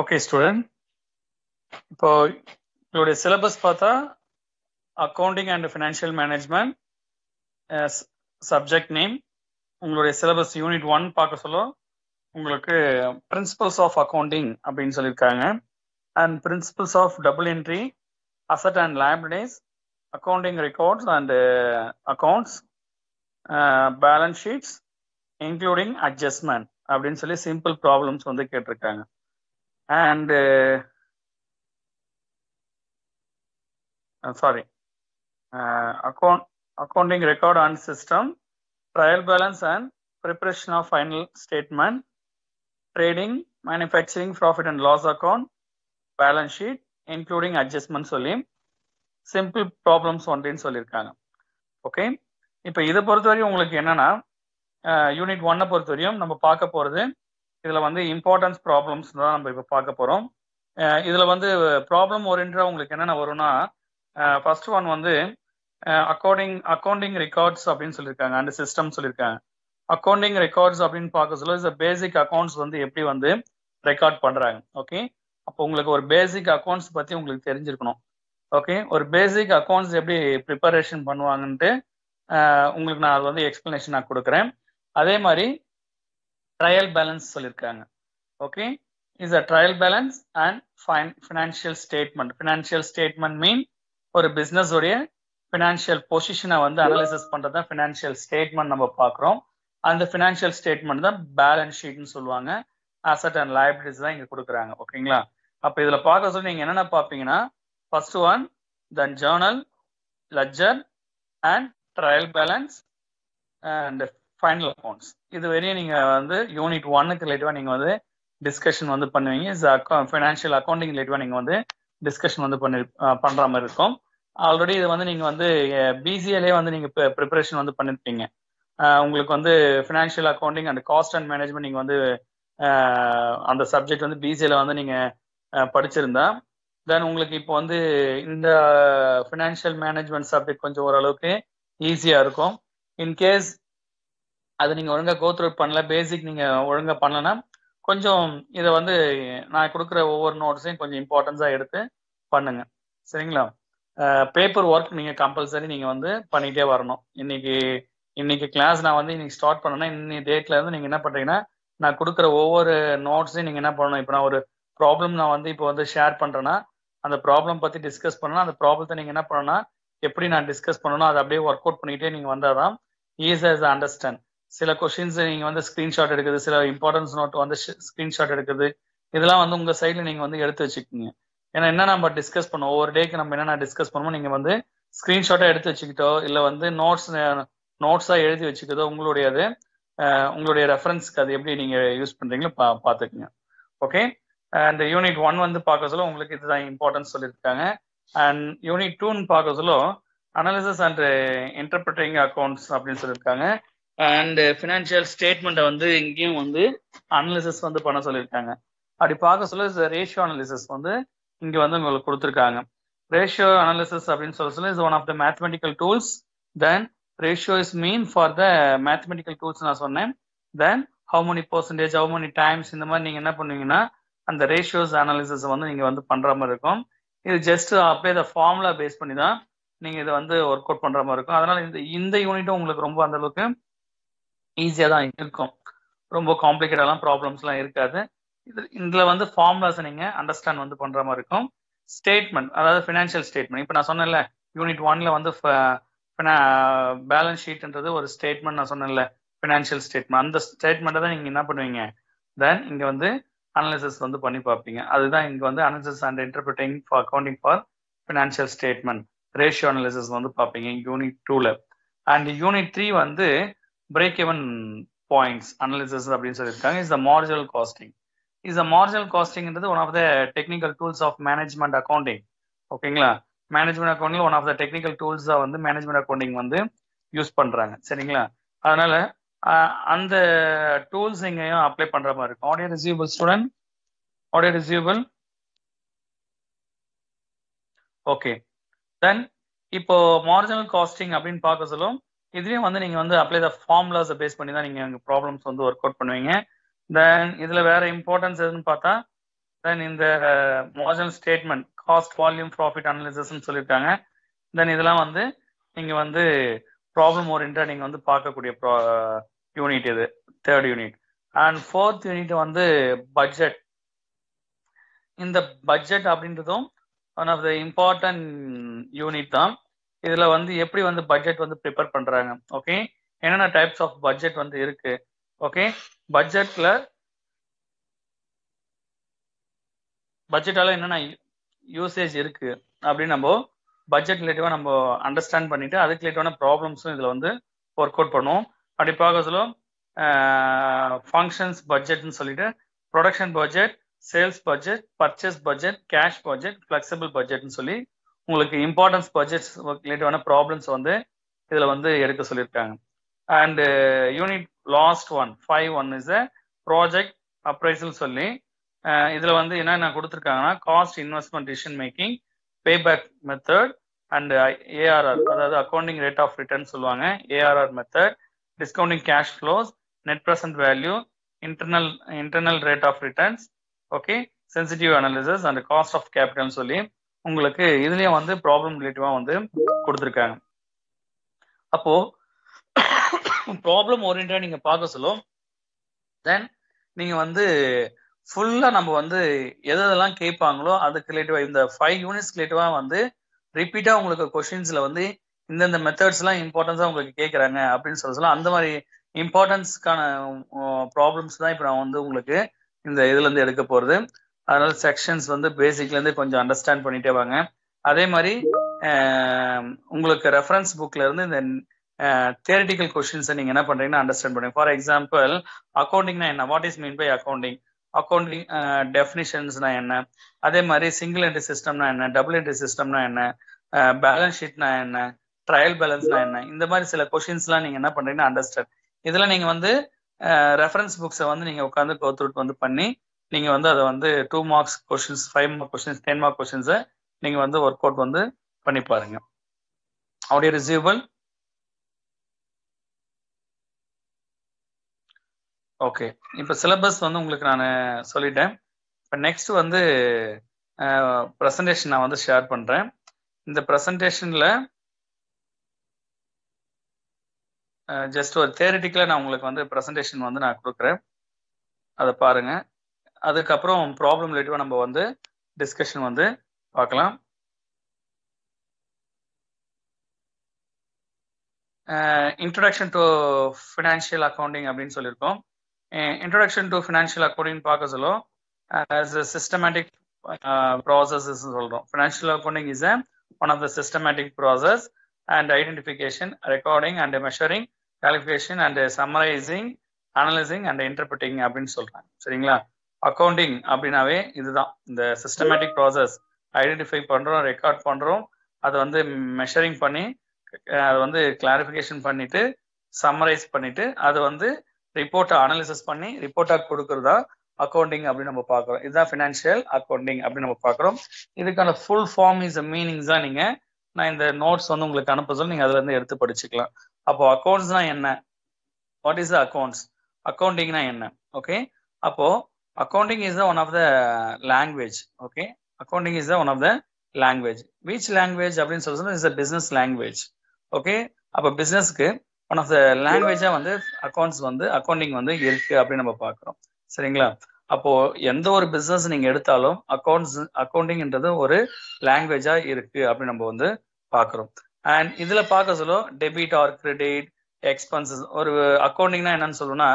Okay student, இப்போ உங்களுடைய syllabus பார்த்தா accounting and financial management subject name. உங்களுடைய சிலபஸ் யூனிட் 1 பார்க்க சொல்ல உங்களுக்கு பிரின்சிபல்ஸ் ஆஃப் அக்கௌண்டிங் அப்படின்னு சொல்லியிருக்காங்க. And principles of double entry, asset and liabilities, accounting records and accounts, balance sheets including adjustment அப்படின்னு சொல்லி சிம்பிள் ப்ராப்ளம்ஸ் வந்து கேட்டிருக்காங்க. And accounting record and system, trial balance and preparation of final statement, trading, manufacturing profit and loss account, balance sheet including adjustment சொல்லி simple problems ஒன்றின்னு சொல்லியிருக்காங்க. Okay, இப்போ இதை பொறுத்தவரையும் உங்களுக்கு என்னன்னா யூனிட் 1 பொறுத்தவரையும் நம்ம பார்க்க போறது இதுல வந்து இம்பார்ட்டன்ஸ் ப்ராப்ளம்ஸ் தான் நம்ம இப்போ பார்க்க போறோம். இதுல வந்து ப்ராப்ளம் ஓரியன்டா உங்களுக்கு என்னென்ன வரும்னா, ஃபர்ஸ்ட் ஒன் வந்து அக்கௌண்டிங் ரெக்கார்ட்ஸ் அப்படின்னு சொல்லியிருக்காங்க அண்ட் சிஸ்டம் சொல்லியிருக்காங்க. அக்கௌண்டிங் ரெக்கார்ட்ஸ் அப்படின்னு பார்க்க சொல்ல பேசிக் அக்கௌண்ட்ஸ் வந்து எப்படி வந்து ரெக்கார்ட் பண்றாங்க. ஓகே, அப்போ உங்களுக்கு ஒரு பேசிக் அக்கௌண்ட்ஸ் பத்தி உங்களுக்கு தெரிஞ்சிருக்கணும். ஓகே, ஒரு பேசிக் அக்கௌண்ட்ஸ் எப்படி ப்ரிப்பரேஷன் பண்ணுவாங்கன்ட்டு உங்களுக்கு நான் அது வந்து எக்ஸ்பிளனேஷன் நான் கொடுக்குறேன். அதே மாதிரி ட்ரையல் பேலன்ஸ் சொல்லியிருக்காங்க. Okay, is a trial balance and financial statement. Financial statement mean ஒரு பிஸ்னஸ் உடைய ஃபினான்ஷியல் பொசிஷனை வந்து அனலைசிஸ் பண்றது தான் ஃபினான்ஷியல் ஸ்டேட்மெண்ட் நம்ம பார்க்குறோம். அந்த ஃபினான்ஷியல் ஸ்டேட்மெண்ட் தான் பேலன்ஸ் ஷீட்னு சொல்லுவாங்க. அசட் அண்ட் லைபிலிட்டிஸ் தான் இங்க கொடுக்குறாங்க. ஓகேங்களா, அப்போ இதுல பார்க்க சொல்லி நீங்க என்னென்ன பார்ப்பீங்கன்னா, first one then journal, ledger and trial balance and final accounts. இது வரையும் நீங்க வந்து யூனிட் 1க்கு ரிலேட்டிவா நீங்க வந்து டிஸ்கஷன் வந்து பண்ணுவீங்க. ஃபினான்ஷியல் அக்கௌண்டிங் ரிலேட்டிவா நீங்க வந்து டிஸ்கஷன் வந்து பண்ற மாதிரி இருக்கும். ஆல்ரெடி இது வந்து நீங்க வந்து பிசிஏலே வந்து நீங்க ப்ரிப்பரேஷன் வந்து பண்ணிருப்பீங்க. உங்களுக்கு வந்து financial accounting and cost and management நீங்க வந்து அந்த சப்ஜெக்ட் வந்து பிசிஏல வந்து நீங்க படிச்சிருந்தா தென் உங்களுக்கு இப்போ வந்து இந்த ஃபினான்ஷியல் மேனேஜ்மெண்ட் சப்ஜெக்ட் கொஞ்சம் ஓரளவுக்கு ஈஸியா இருக்கும். இன்கேஸ் அது நீங்க ஒழுங்கா கோத்ரூ பண்ணல, பேசிக் நீங்க ஒழுங்கா பண்ணலன்னா கொஞ்சம் இதை வந்து நான் கொடுக்குற ஒவ்வொரு நோட்ஸையும் கொஞ்சம் இம்பார்ட்டன்ஸா எடுத்து பண்ணுங்க. சரிங்களா, பேப்பர் ஒர்க் நீங்க கம்பல்சரி நீங்க வந்து பண்ணிட்டே வரணும். இன்னைக்கு கிளாஸ் நான் வந்து இன்னைக்கு ஸ்டார்ட் பண்ணேன்னா இன்னைக்கு டேட்ல இருந்து நீங்க என்ன பண்றீங்கன்னா, நான் கொடுக்குற ஒவ்வொரு நோட்ஸையும் நீங்க என்ன பண்ணணும். இப்போ நான் ஒரு ப்ராப்ளம் நான் வந்து இப்போ வந்து ஷேர் பண்றேன்னா அந்த ப்ராப்ளம் பத்தி டிஸ்கஸ் பண்ணணும். அந்த ப்ராப்ளத்தை நீங்க என்ன பண்ணணும்னா எப்படி நான் டிஸ்கஸ் பண்ணணும் அதை அப்படியே ஒர்க் அவுட் பண்ணிட்டே நீங்க வந்தாதான் ஈஸியா அண்டர்ஸ்டாண்ட். சில கொஸ்டின்ஸ் நீங்க வந்து ஸ்கிரீன்ஷாட் எடுக்குது, சில இம்பார்ட்டன்ஸ் நோட் வந்து ஸ்கிரீன்ஷாட் எடுக்குது, இதெல்லாம் வந்து உங்க சைட்ல நீங்க வந்து எடுத்து வச்சுக்கோங்க. ஏன்னா என்ன நம்ம டிஸ்கஸ் பண்ணோம் ஒவ்வொரு டேக்கு நம்ம என்னென்ன டிஸ்கஸ் பண்ணுமோ நீங்க வந்து ஸ்கிரீன்ஷாட்டா எடுத்து வச்சுக்கிட்டோ இல்லை வந்து நோட்ஸா எழுதி வச்சுக்கிட்டோ உங்களுடைய ரெஃபரன்ஸ்க்கு அது எப்படி நீங்க யூஸ் பண்றீங்களோ பார்த்துக்குங்க. ஓகே, அண்ட் யூனிட் 1 வந்து பார்க்க சொல்ல உங்களுக்கு இதுதான் இம்பார்ட்டன்ஸ் சொல்லியிருக்காங்க. அண்ட் யூனிட் 2ன்னு பார்க்க சொல்ல அனாலிசிஸ் அண்ட் இன்டர்பிரட்டிங் அக்கௌண்ட்ஸ் அப்படின்னு சொல்லியிருக்காங்க. அண்ட் ஃபினான்ஷியல் ஸ்டேட்மெண்ட்டை வந்து இங்கேயும் வந்து அனாலிசிஸ் வந்து பண்ண சொல்லியிருக்காங்க. அப்படி பார்க்க சொல்ல ரேஷியோ அனாலிசிஸ் வந்து இங்க வந்து உங்களுக்கு கொடுத்துருக்காங்க. ரேஷியோ அனாலிசிஸ் அப்படின்னு சொல்ல is one of the mathematical tools. Then ratio is mean for the mathematical tools நான் சொன்னேன். Then how many percentage, how many times, இந்த மாதிரி நீங்க என்ன பண்ணுவீங்கன்னா அந்த ரேஷியோஸ் அனாலிசிஸ் வந்து நீங்க வந்து பண்ற மாதிரி இருக்கும். இது ஜஸ்ட் அப்படியே இந்த ஃபார்முலா பேஸ் பண்ணி தான் நீங்க இதை வந்து ஒர்க் அவுட் பண்ற மாதிரி இருக்கும். அதனால இந்த யூனிட்டும் உங்களுக்கு ரொம்ப அந்த அளவுக்கு ஈஸியா தான் இருக்கும். ரொம்ப காம்ப்ளிகேட்டாலாம் ப்ராப்ளம்ஸ்லாம் இருக்காது. இதுல வந்து ஃபார்முலாஸ் நீங்க அண்டர்ஸ்டாண்ட் வந்து பண்ற மாதிரி இருக்கும். ஸ்டேட்மெண்ட், அதாவது ஃபினான்ஷியல் ஸ்டேட்மெண்ட், இப்போ நான் சொன்னேன்ல யூனிட் 1ல வந்து பேலன்ஸ் ஷீட்ன்றது ஒரு ஸ்டேட்மெண்ட் நான் சொன்னேன்ல, ஃபினான்ஷியல் ஸ்டேட்மெண்ட். அந்த ஸ்டேட்மெண்ட்டை தான் நீங்க என்ன பண்ணுவீங்க, தென் இங்க வந்து அனாலிசிஸ் வந்து பண்ணி பார்ப்பீங்க. அதுதான் இங்க வந்து analysis and interpreting for accounting for financial statement, ratio analysis வந்து பார்ப்பீங்க யூனிட் 2ல. அண்ட் யூனிட் 3 வந்து பிரேக் ஈவன் பாயிண்ட்ஸ் அனாலிசிஸ் அப்படின்னு சொல்லியிருக்காங்க. Is the marginal costing. Is a marginal காஸ்டிங்ன்றது one of the technical tools of management accounting. ஓகேங்களா, management accounting one of the technical டூல்ஸா வந்து management accounting வந்து யூஸ் பண்றாங்க. சரிங்களா, அதனால அந்த டூல்ஸ் இங்கேயும் அப்ளை பண்ற மாதிரி இருக்கும். Audio receivable student, audio receivable. Okay, then இப்போ மார்ஜினல் காஸ்டிங் அப்படின்னு பார்க்க சொல்லும் இதுலயும் வந்து நீங்க வந்து அப்ளை த ஃபார்முலாஸ் பேஸ் பண்ணி தான் நீங்க ப்ராப்ளம்ஸ் வந்து ஒர்க் அவுட் பண்ணுவீங்க. தென் இதுல வேற இம்பார்ட்டன்ஸ் எதுன்னு பார்த்தா தென் இந்த marginal statement cost volume profit அனாலிசிஸ்ன்னு சொல்லியிருக்காங்க. தென் இதெல்லாம் வந்து நீங்க வந்து ப்ராப்ளம் ஓரியன்டா நீங்க வந்து பார்க்கக்கூடிய யூனிட் இது third unit. And fourth unit வந்து பட்ஜெட். இந்த பட்ஜெட் அப்படின்றதும் one of the important unit தான். இதுல வந்து எப்படி வந்து பட்ஜெட் வந்து ப்ரிப்பேர் பண்றாங்க, ஓகே, என்னென்ன டைப்ஸ் ஆஃப் பட்ஜெட் வந்து இருக்கு, ஓகே, பட்ஜெட்டால என்னென்ன யூசேஜ் இருக்கு அப்படின்னு நம்ம பட்ஜெட் ரிலேட்டிவா நம்ம அண்டர்ஸ்டாண்ட் பண்ணிட்டு அதுக்கு ரிலேட்டிவான ப்ராப்ளம்ஸும் இதுல வந்து ஒர்க் அவுட் பண்ணுவோம். அப்படி பார்க்க சொல்ல ஃபங்க்ஷன்ஸ் பட்ஜெட்னு சொல்லிட்டு production budget, sales budget, purchase budget, cash budget, flexible பட்ஜெட்னு சொல்லி உங்களுக்கு இம்பார்ட்டன்ஸ் பட்ஜெட்ஸ் ரிலேட்டிவான ப்ராப்ளம்ஸ் வந்து இதுல வந்து எடுக்க சொல்லியிருக்காங்க. And unit last one 5.1 is a project appraisal சொல்லி இதுல வந்து என்னென்ன கொடுத்துருக்காங்கன்னா cost investment decision making, payback method and ARR, அதாவது அக்கௌண்டிங் ரேட் ஆஃப் ரிட்டர்ன் சொல்லுவாங்க, ARR method, discounting cash flows, net present value, internal rate of returns, okay, sensitive analysis and cost of capital சொல்லி உங்களுக்கு இதுலயும் வந்து problem ரிலேட்டிவா வந்து கொடுத்துருக்காங்க. அப்போ problem ஓரியன்டா நீங்க பார்க்க சொல்லும் தென் நீங்க வந்து ஃபுல்லா நம்ம வந்து எதெல்லாம் கேட்பாங்களோ அதுக்கு ரிலேட்டிவா இந்த 5 யூனிட்ஸ் ரிலேட்டிவா வந்து ரிப்பீட்டா உங்களுக்கு கொஸ்டின்ஸ்ல வந்து இந்தந்த மெத்தட்ஸ் எல்லாம் இம்பார்ட்டன்ஸா உங்களுக்கு கேட்கறாங்க அப்படின்னு சொல்லலாம். அந்த மாதிரி இம்பார்ட்டன்ஸ்க்கான ப்ராப்ளம்ஸ் தான் இப்போ நான் வந்து உங்களுக்கு இந்த இதுல இருந்து எடுக்க போறது. அதனால செக்ஷன்ஸ் வந்து பேசிக்ல இருந்து கொஞ்சம் அண்டர்ஸ்டாண்ட் பண்ணிட்டே வாங்க. அதே மாதிரி உங்களுக்கு ரெஃபரன்ஸ் புக்ல இருந்து இந்த தியரிட்டிக்கல் கொஸ்டின்ஸை நீங்க என்ன பண்றீங்கன்னா அண்டர்ஸ்டாண்ட் பண்ணுங்க. ஃபார் எக்ஸாம்பிள் அக்கௌண்டிங்னா என்ன, what is mean by accounting, accounting டெஃபினிஷன்ஸ்னா என்ன, அதே மாதிரி சிங்கிள் என்ட்ரி சிஸ்டம்னா என்ன, டபுள் என்ட்ரி சிஸ்டம்னா என்ன, பேலன்ஸ் ஷீட்னா என்ன, ட்ரையல் பேலன்ஸ்னா என்ன, இந்த மாதிரி சில கொஸ்டின்ஸ்லாம் நீங்க என்ன பண்றீங்கன்னா அண்டர்ஸ்டாண்ட். இதெல்லாம் நீங்க வந்து ரெஃபரன்ஸ் புக்ஸை வந்து நீங்க உட்காந்து கோத்ரூட் வந்து பண்ணி நீங்க வந்து அதை வந்து 2 marks questions, 5 mark questions, 10 mark கொஸ்டின்ஸை நீங்க வந்து ஒர்க் அவுட் வந்து பண்ணி பாருங்க. Audio receivable? ஓகே, இப்போ சிலபஸ் வந்து உங்களுக்கு நான் சொல்லிட்டேன். இப்போ நெக்ஸ்ட் வந்து ப்ரெசன்டேஷன் நான் வந்து ஷேர் பண்றேன். இந்த ப்ரெசன்டேஷன்ல ஜஸ்ட் ஒரு தியரிட்டிக்கலா நான் உங்களுக்கு வந்து ப்ரெசன்டேஷன் வந்து நான் கொடுக்குறேன், அதை பாருங்க. அதுக்கப்புறம் ப்ராப்ளம் ரிலேட்டிவா நம்ம வந்து டிஸ்கஷன் வந்து பார்க்கலாம். இன்ட்ரோடக்ஷன் டு ஃபினான்ஷியல் அக்கௌண்டிங் அப்படின்னு சொல்லியிருக்கோம். இன்ட்ரோடக்ஷன் டு ஃபினான்ஷியல் அக்கௌண்டிங் பார்க்க சொல்லும் as a systematic process சொல்றோம். Financial accounting is one of the systematic process and identification, recording and measuring, calculation and summarising, analysing and interpreting அப்படின்னு சொல்றாங்க. சரிங்களா? Accounting அப்படின்னாவே இதுதான், இந்த சிஸ்டமேட்டிக் ப்ராசஸ். ஐடென்டிஃபை பண்றோம், ரெக்கார்ட் பண்றோம், அதை வந்து மெஷரிங் பண்ணி அதை வந்து கிளாரிஃபிகேஷன் பண்ணிட்டு சம்மரைஸ் பண்ணிட்டு அதை வந்து ரிப்போர்ட்டை அனாலிசிஸ் பண்ணி ரிப்போர்ட்டா கொடுக்கறதா அக்கௌண்டிங் அப்படின்னு நம்ம பார்க்குறோம். இதுதான் ஃபினான்ஷியல் அக்கௌண்டிங் அப்படின்னு நம்ம பார்க்குறோம். இதுக்கான ஃபுல் ஃபார்ம் இஸ் மீனிங்ஸ் தான் நீங்க நான் இந்த நோட்ஸ் வந்து உங்களுக்கு அனுப்ப சொல்லி நீங்க அதுல இருந்து எடுத்து படிச்சுக்கலாம். அப்போ அக்கௌண்ட்ஸ்னா என்ன, வாட் இஸ் த அக்கௌண்ட்ஸ், அக்கௌண்டிங்னா என்ன, ஓகே. அப்போ accounting is one of the language, okay. Accounting is one of the language. Which language அப்படின்னு சொல்லி is a business language, okay. அப்போ பிசினஸ்க்கு ஒன் ஆஃப் த லாங்குவேஜா வந்து அக்கௌண்ட்ஸ் வந்து அக்கௌண்டிங் வந்து இருக்கு அப்படின்னு நம்ம பார்க்குறோம். சரிங்களா? அப்போ எந்த ஒரு பிசினஸ் நீங்க எடுத்தாலும் அக்கௌண்டிங்ன்றது ஒரு லாங்குவேஜா இருக்கு அப்படின்னு நம்ம வந்து பார்க்குறோம். அண்ட் இதுல பார்க்க சொல்ல டெபிட் ஆர் கிரெடிட், எக்ஸ்பென்சஸ். ஒரு அக்கௌண்டிங்னா என்னன்னு சொல்லணும்னா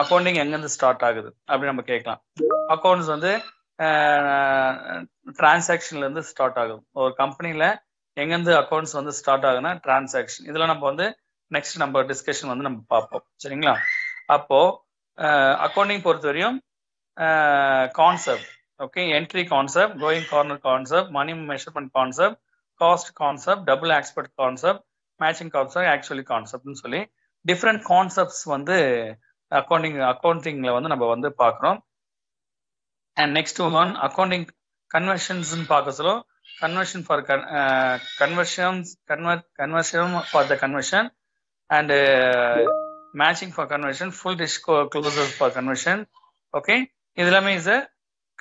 அக்கௌண்டிங் எங்கேருந்து ஸ்டார்ட் ஆகுது அப்படின்னு நம்ம கேட்கலாம். அக்கௌண்ட்ஸ் வந்து டிரான்சாக்ஷன்ல இருந்து ஸ்டார்ட் ஆகும். ஒரு கம்பெனில எங்கேருந்து அக்கௌண்ட்ஸ் வந்து ஸ்டார்ட் ஆகுதுன்னா டிரான்சாக்ஷன். இதெல்லாம் நம்ம வந்து நெக்ஸ்ட் நம்ம டிஸ்கஷன் வந்து நம்ம பார்ப்போம். சரிங்களா? அப்போ அக்கௌண்டிங் பொறுத்த வரையும் concept, okay, entry concept, going கார்னர் concept, money measurement concept, cost concept, double aspect concept, matching concept, actually கான்செப்ட்னு சொல்லி டிஃப்ரெண்ட் கான்செப்ட்ஸ் வந்து அக்கௌண்டிங்ல வந்து நம்ம வந்து பார்க்குறோம். And next one accounting conversions பார்க்க சொல்ல conversion for conversion for the conversion and matching for conversion, full disclosure for conversion, okay. Idellame is a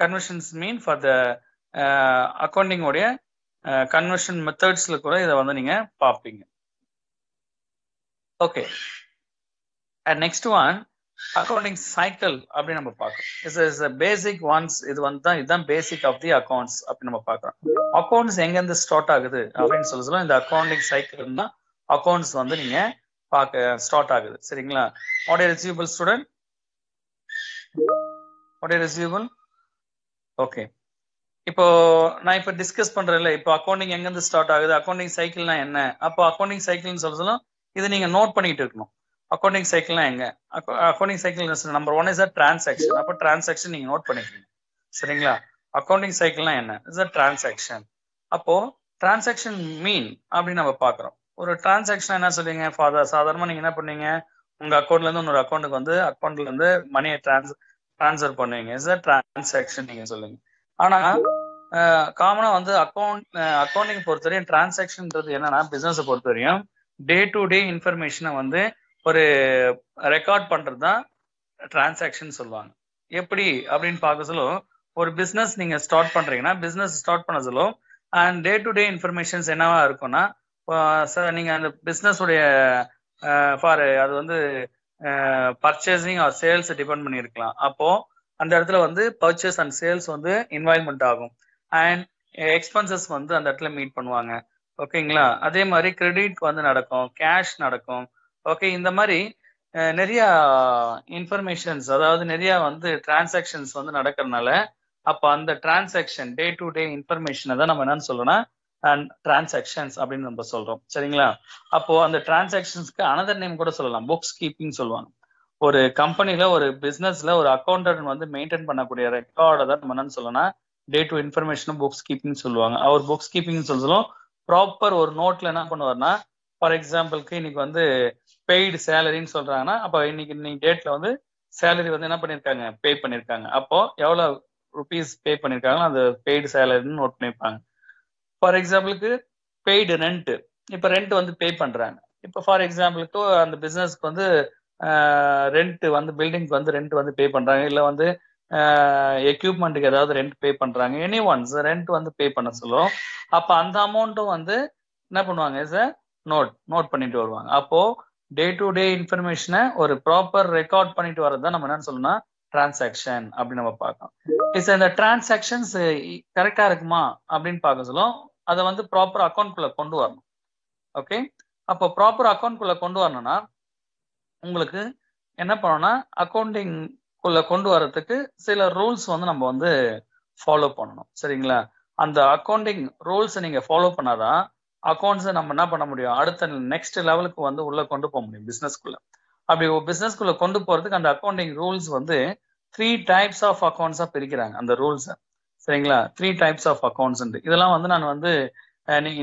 conversions mean for the accounting உடைய கன்வர்ஷன் மெத்தட்ஸ்ல கூட இதை வந்து நீங்க பார்ப்பீங்க. Okay, and next one accounting cycle அப்படின்னு நம்ம பார்க்கறோம். Is basic once. இது வந்து தான் இதுதான் பேசிக் ஆஃப் தி அக்கௌண்ட்ஸ் அப்படின்னு நம்ம பார்க்கறோம். அக்கௌண்ட்ஸ் எங்கேருந்து ஸ்டார்ட் ஆகுது அப்படின்னு சொல்ல இந்த அக்கௌண்டிங் சைக்கிள் தான் அக்கௌண்ட்ஸ் வந்து நீங்க பார்க்க ஸ்டார்ட் ஆகுது. சரிங்களா? What is receivable student? What is receivable? Okay, இப்போ நான் இப்போ டிஸ்கஸ் பண்றேன்ல, இப்போ அக்கௌண்டிங் எங்கேருந்து ஸ்டார்ட் ஆகுது, அக்கௌண்டிங் சைக்கிள்னா என்ன? அப்போ அக்கௌண்டிங் சைக்கிள்னு சொல்லலாம், இதை நீங்க நோட் பண்ணிட்டு இருக்கணும். அக்கௌண்டிங் சைக்கிள்னா எங்க? Accounting cycle number 1 is a transaction. அப்போ டிரான்சாக்ஷன் நீங்க நோட் பண்ணிக்கணும். சரிங்களா? அக்கௌண்டிங் சைக்கிள்னா என்ன? Is a transaction. அப்போ டிரான்சாக்ஷன் மீன் அப்படின்னு நம்ம பாக்குறோம். ஒரு டிரான்சாக்ஷன் என்ன சொல்றீங்க? சாதாரணமா நீங்க என்ன பண்ணீங்க, உங்க அக்கௌண்ட்ல இருந்து இன்னொரு அக்கௌண்ட்டுக்கு வந்து அக்கௌண்ட்ல இருந்து மணியை டிரான்ஸ்ஃபர் பண்ணுவீங்க. இஸ் அ டிரான்சாக்ஷன் நீங்க சொல்லுங்க. ஆனா காமனா வந்து அக்கௌண்டிங் பொறுத்தவரையும் டிரான்சாக்ஷன்ன்றது என்னன்னா, பிசினஸ் பொறுத்தவரையும் டே டு டே இன்ஃபர்மேஷனை வந்து ஒரு ரெக்கார்ட் பண்றது தான் டிரான்சாக்ஷன் சொல்லுவாங்க. எப்படி அப்படின்னு பார்க்க சொல்ல, ஒரு பிசினஸ் நீங்க ஸ்டார்ட் பண்றீங்கன்னா, பிசினஸ் ஸ்டார்ட் பண்ண சொல்ல and day to day informations என்னவா இருக்கும்னா, நீங்க அந்த பிசினஸ் உடைய ஃபார் அது வந்து பர்ச்சேசிங் ஆர் சேல்ஸ் டிபெண்ட் பண்ணியிருக்கலாம். அப்போ அந்த இடத்துல வந்து பர்ச்சேஸ் அண்ட் சேல்ஸ் வந்து இன்வால்மெண்ட் ஆகும் அண்ட் எக்ஸ்பென்சஸ் வந்து அந்த இடத்துல மீட் பண்ணுவாங்க. ஓகேங்களா? அதே மாதிரி கிரெடிட் வந்து நடக்கும், கேஷ் நடக்கும். ஓகே, இந்த மாதிரி நிறைய இன்ஃபர்மேஷன்ஸ், அதாவது நிறைய வந்து டிரான்சாக்ஷன்ஸ் வந்து நடக்கிறதுனால அப்போ அந்த டிரான்சாக்ஷன் டே டு டே இன்ஃபர்மேஷனை தான் நம்ம என்னன்னு சொல்லணும், டிரான்சாக்ஷன்ஸ் அப்படின்னு நம்ம சொல்றோம். சரிங்களா? அப்போ அந்த டிரான்சாக்ஷன்ஸ்க்கு அனதர் நேம் கூட சொல்லலாம், புக்ஸ் கீப்பிங் சொல்லுவாங்க. ஒரு கம்பெனில ஒரு பிசினஸ்ல ஒரு அக்கௌண்டன்ட் வந்து மெயின்டைன் பண்ணக்கூடிய ரெக்கார்டை தான் நம்ம என்னன்னு சொல்லணும், day to information books keeping சொல்லுவாங்க. அவர் புக்ஸ் கீப்பிங் சொல்லுவோம். ப்ராப்பர் ஒரு நோட்ல என்ன பண்ணுவார்னா, ஃபார் எக்ஸாம்பிளுக்கு இன்னைக்கு வந்து பெய்டு சேலரின்னு சொல்றாங்கன்னா, அப்போ இன்னைக்கு டேட்ல வந்து சேலரி வந்து என்ன பண்ணிருக்காங்க, பே பண்ணிருக்காங்க. அப்போ எவ்வளவு ருபீஸ் பே பண்ணிருக்காங்களோ அந்த பெய்டு சேலரின்னு நோட் பண்ணிருப்பாங்க. ஃபார் எக்ஸாம்பிளுக்கு பெய்டு ரெண்ட், இப்போ ரெண்ட் வந்து பே பண்றாங்க. இப்போ ஃபார் எக்ஸாம்பிளுக்கு அந்த பிசினஸ்க்கு வந்து ரெண்ட் வந்து பில்டிங்க்கு வந்து ரெண்ட் வந்து பே பண்றாங்க, இல்லை வந்து எக்யூப்மெண்ட்டுக்கு ஏதாவது ரெண்ட் பே பண்றாங்க, எனி ஒன்ஸ் ரெண்ட் வந்து பே பண்ண சொல்லும். அப்போ அந்த அமௌண்ட்டும் வந்து என்ன பண்ணுவாங்க, இஸ் அ நோட் பண்ணிட்டு வருவாங்க. அப்போ டே டு டே இன்ஃபர்மேஷனை ஒரு ப்ராப்பர் ரெக்கார்ட் பண்ணிட்டு வரதான் நம்ம என்ன சொல்லணும், டிரான்சாக்ஷன் அப்படின்னு நம்ம பார்க்கணும். இஸ் இந்த டிரான்சாக்ஷன்ஸ் கரெக்டா இருக்குமா அப்படின்னு பார்க்க சொல்லும், அதை வந்து ப்ராப்பர் அக்கௌண்ட்குள்ள கொண்டு வரணும். ஓகே, அப்போ ப்ராப்பர் அக்கௌண்ட்குள்ள கொண்டு வரணும்னா உங்களுக்கு என்ன பண்ணணும்னா, அக்கௌண்டிங்குள்ள கொண்டு வரதுக்கு சில ரூல்ஸ் வந்து நம்ம வந்து ஃபாலோ பண்ணணும். சரிங்களா? அந்த அக்கௌண்டிங் ரூல்ஸ் நீங்க ஃபாலோ பண்ணாதான் அக்கௌண்ட்ஸை நம்ம என்ன பண்ண முடியும், அடுத்த நெக்ஸ்ட் லெவலுக்கு வந்து உள்ள கொண்டு போக முடியும் பிசினஸ்குள்ள. அப்படி பிசினஸ்குள்ள கொண்டு போறதுக்கு அந்த அக்கௌண்டிங் ரூல்ஸ் வந்து 3 டைப்ஸ் ஆஃப் அக்கௌண்ட்ஸா பிரிக்கிறாங்க அந்த ரூல்ஸ். சரிங்களா? 3 டைப்ஸ் ஆஃப் அக்கௌண்ட்ஸ். இதெல்லாம் வந்து நான் வந்து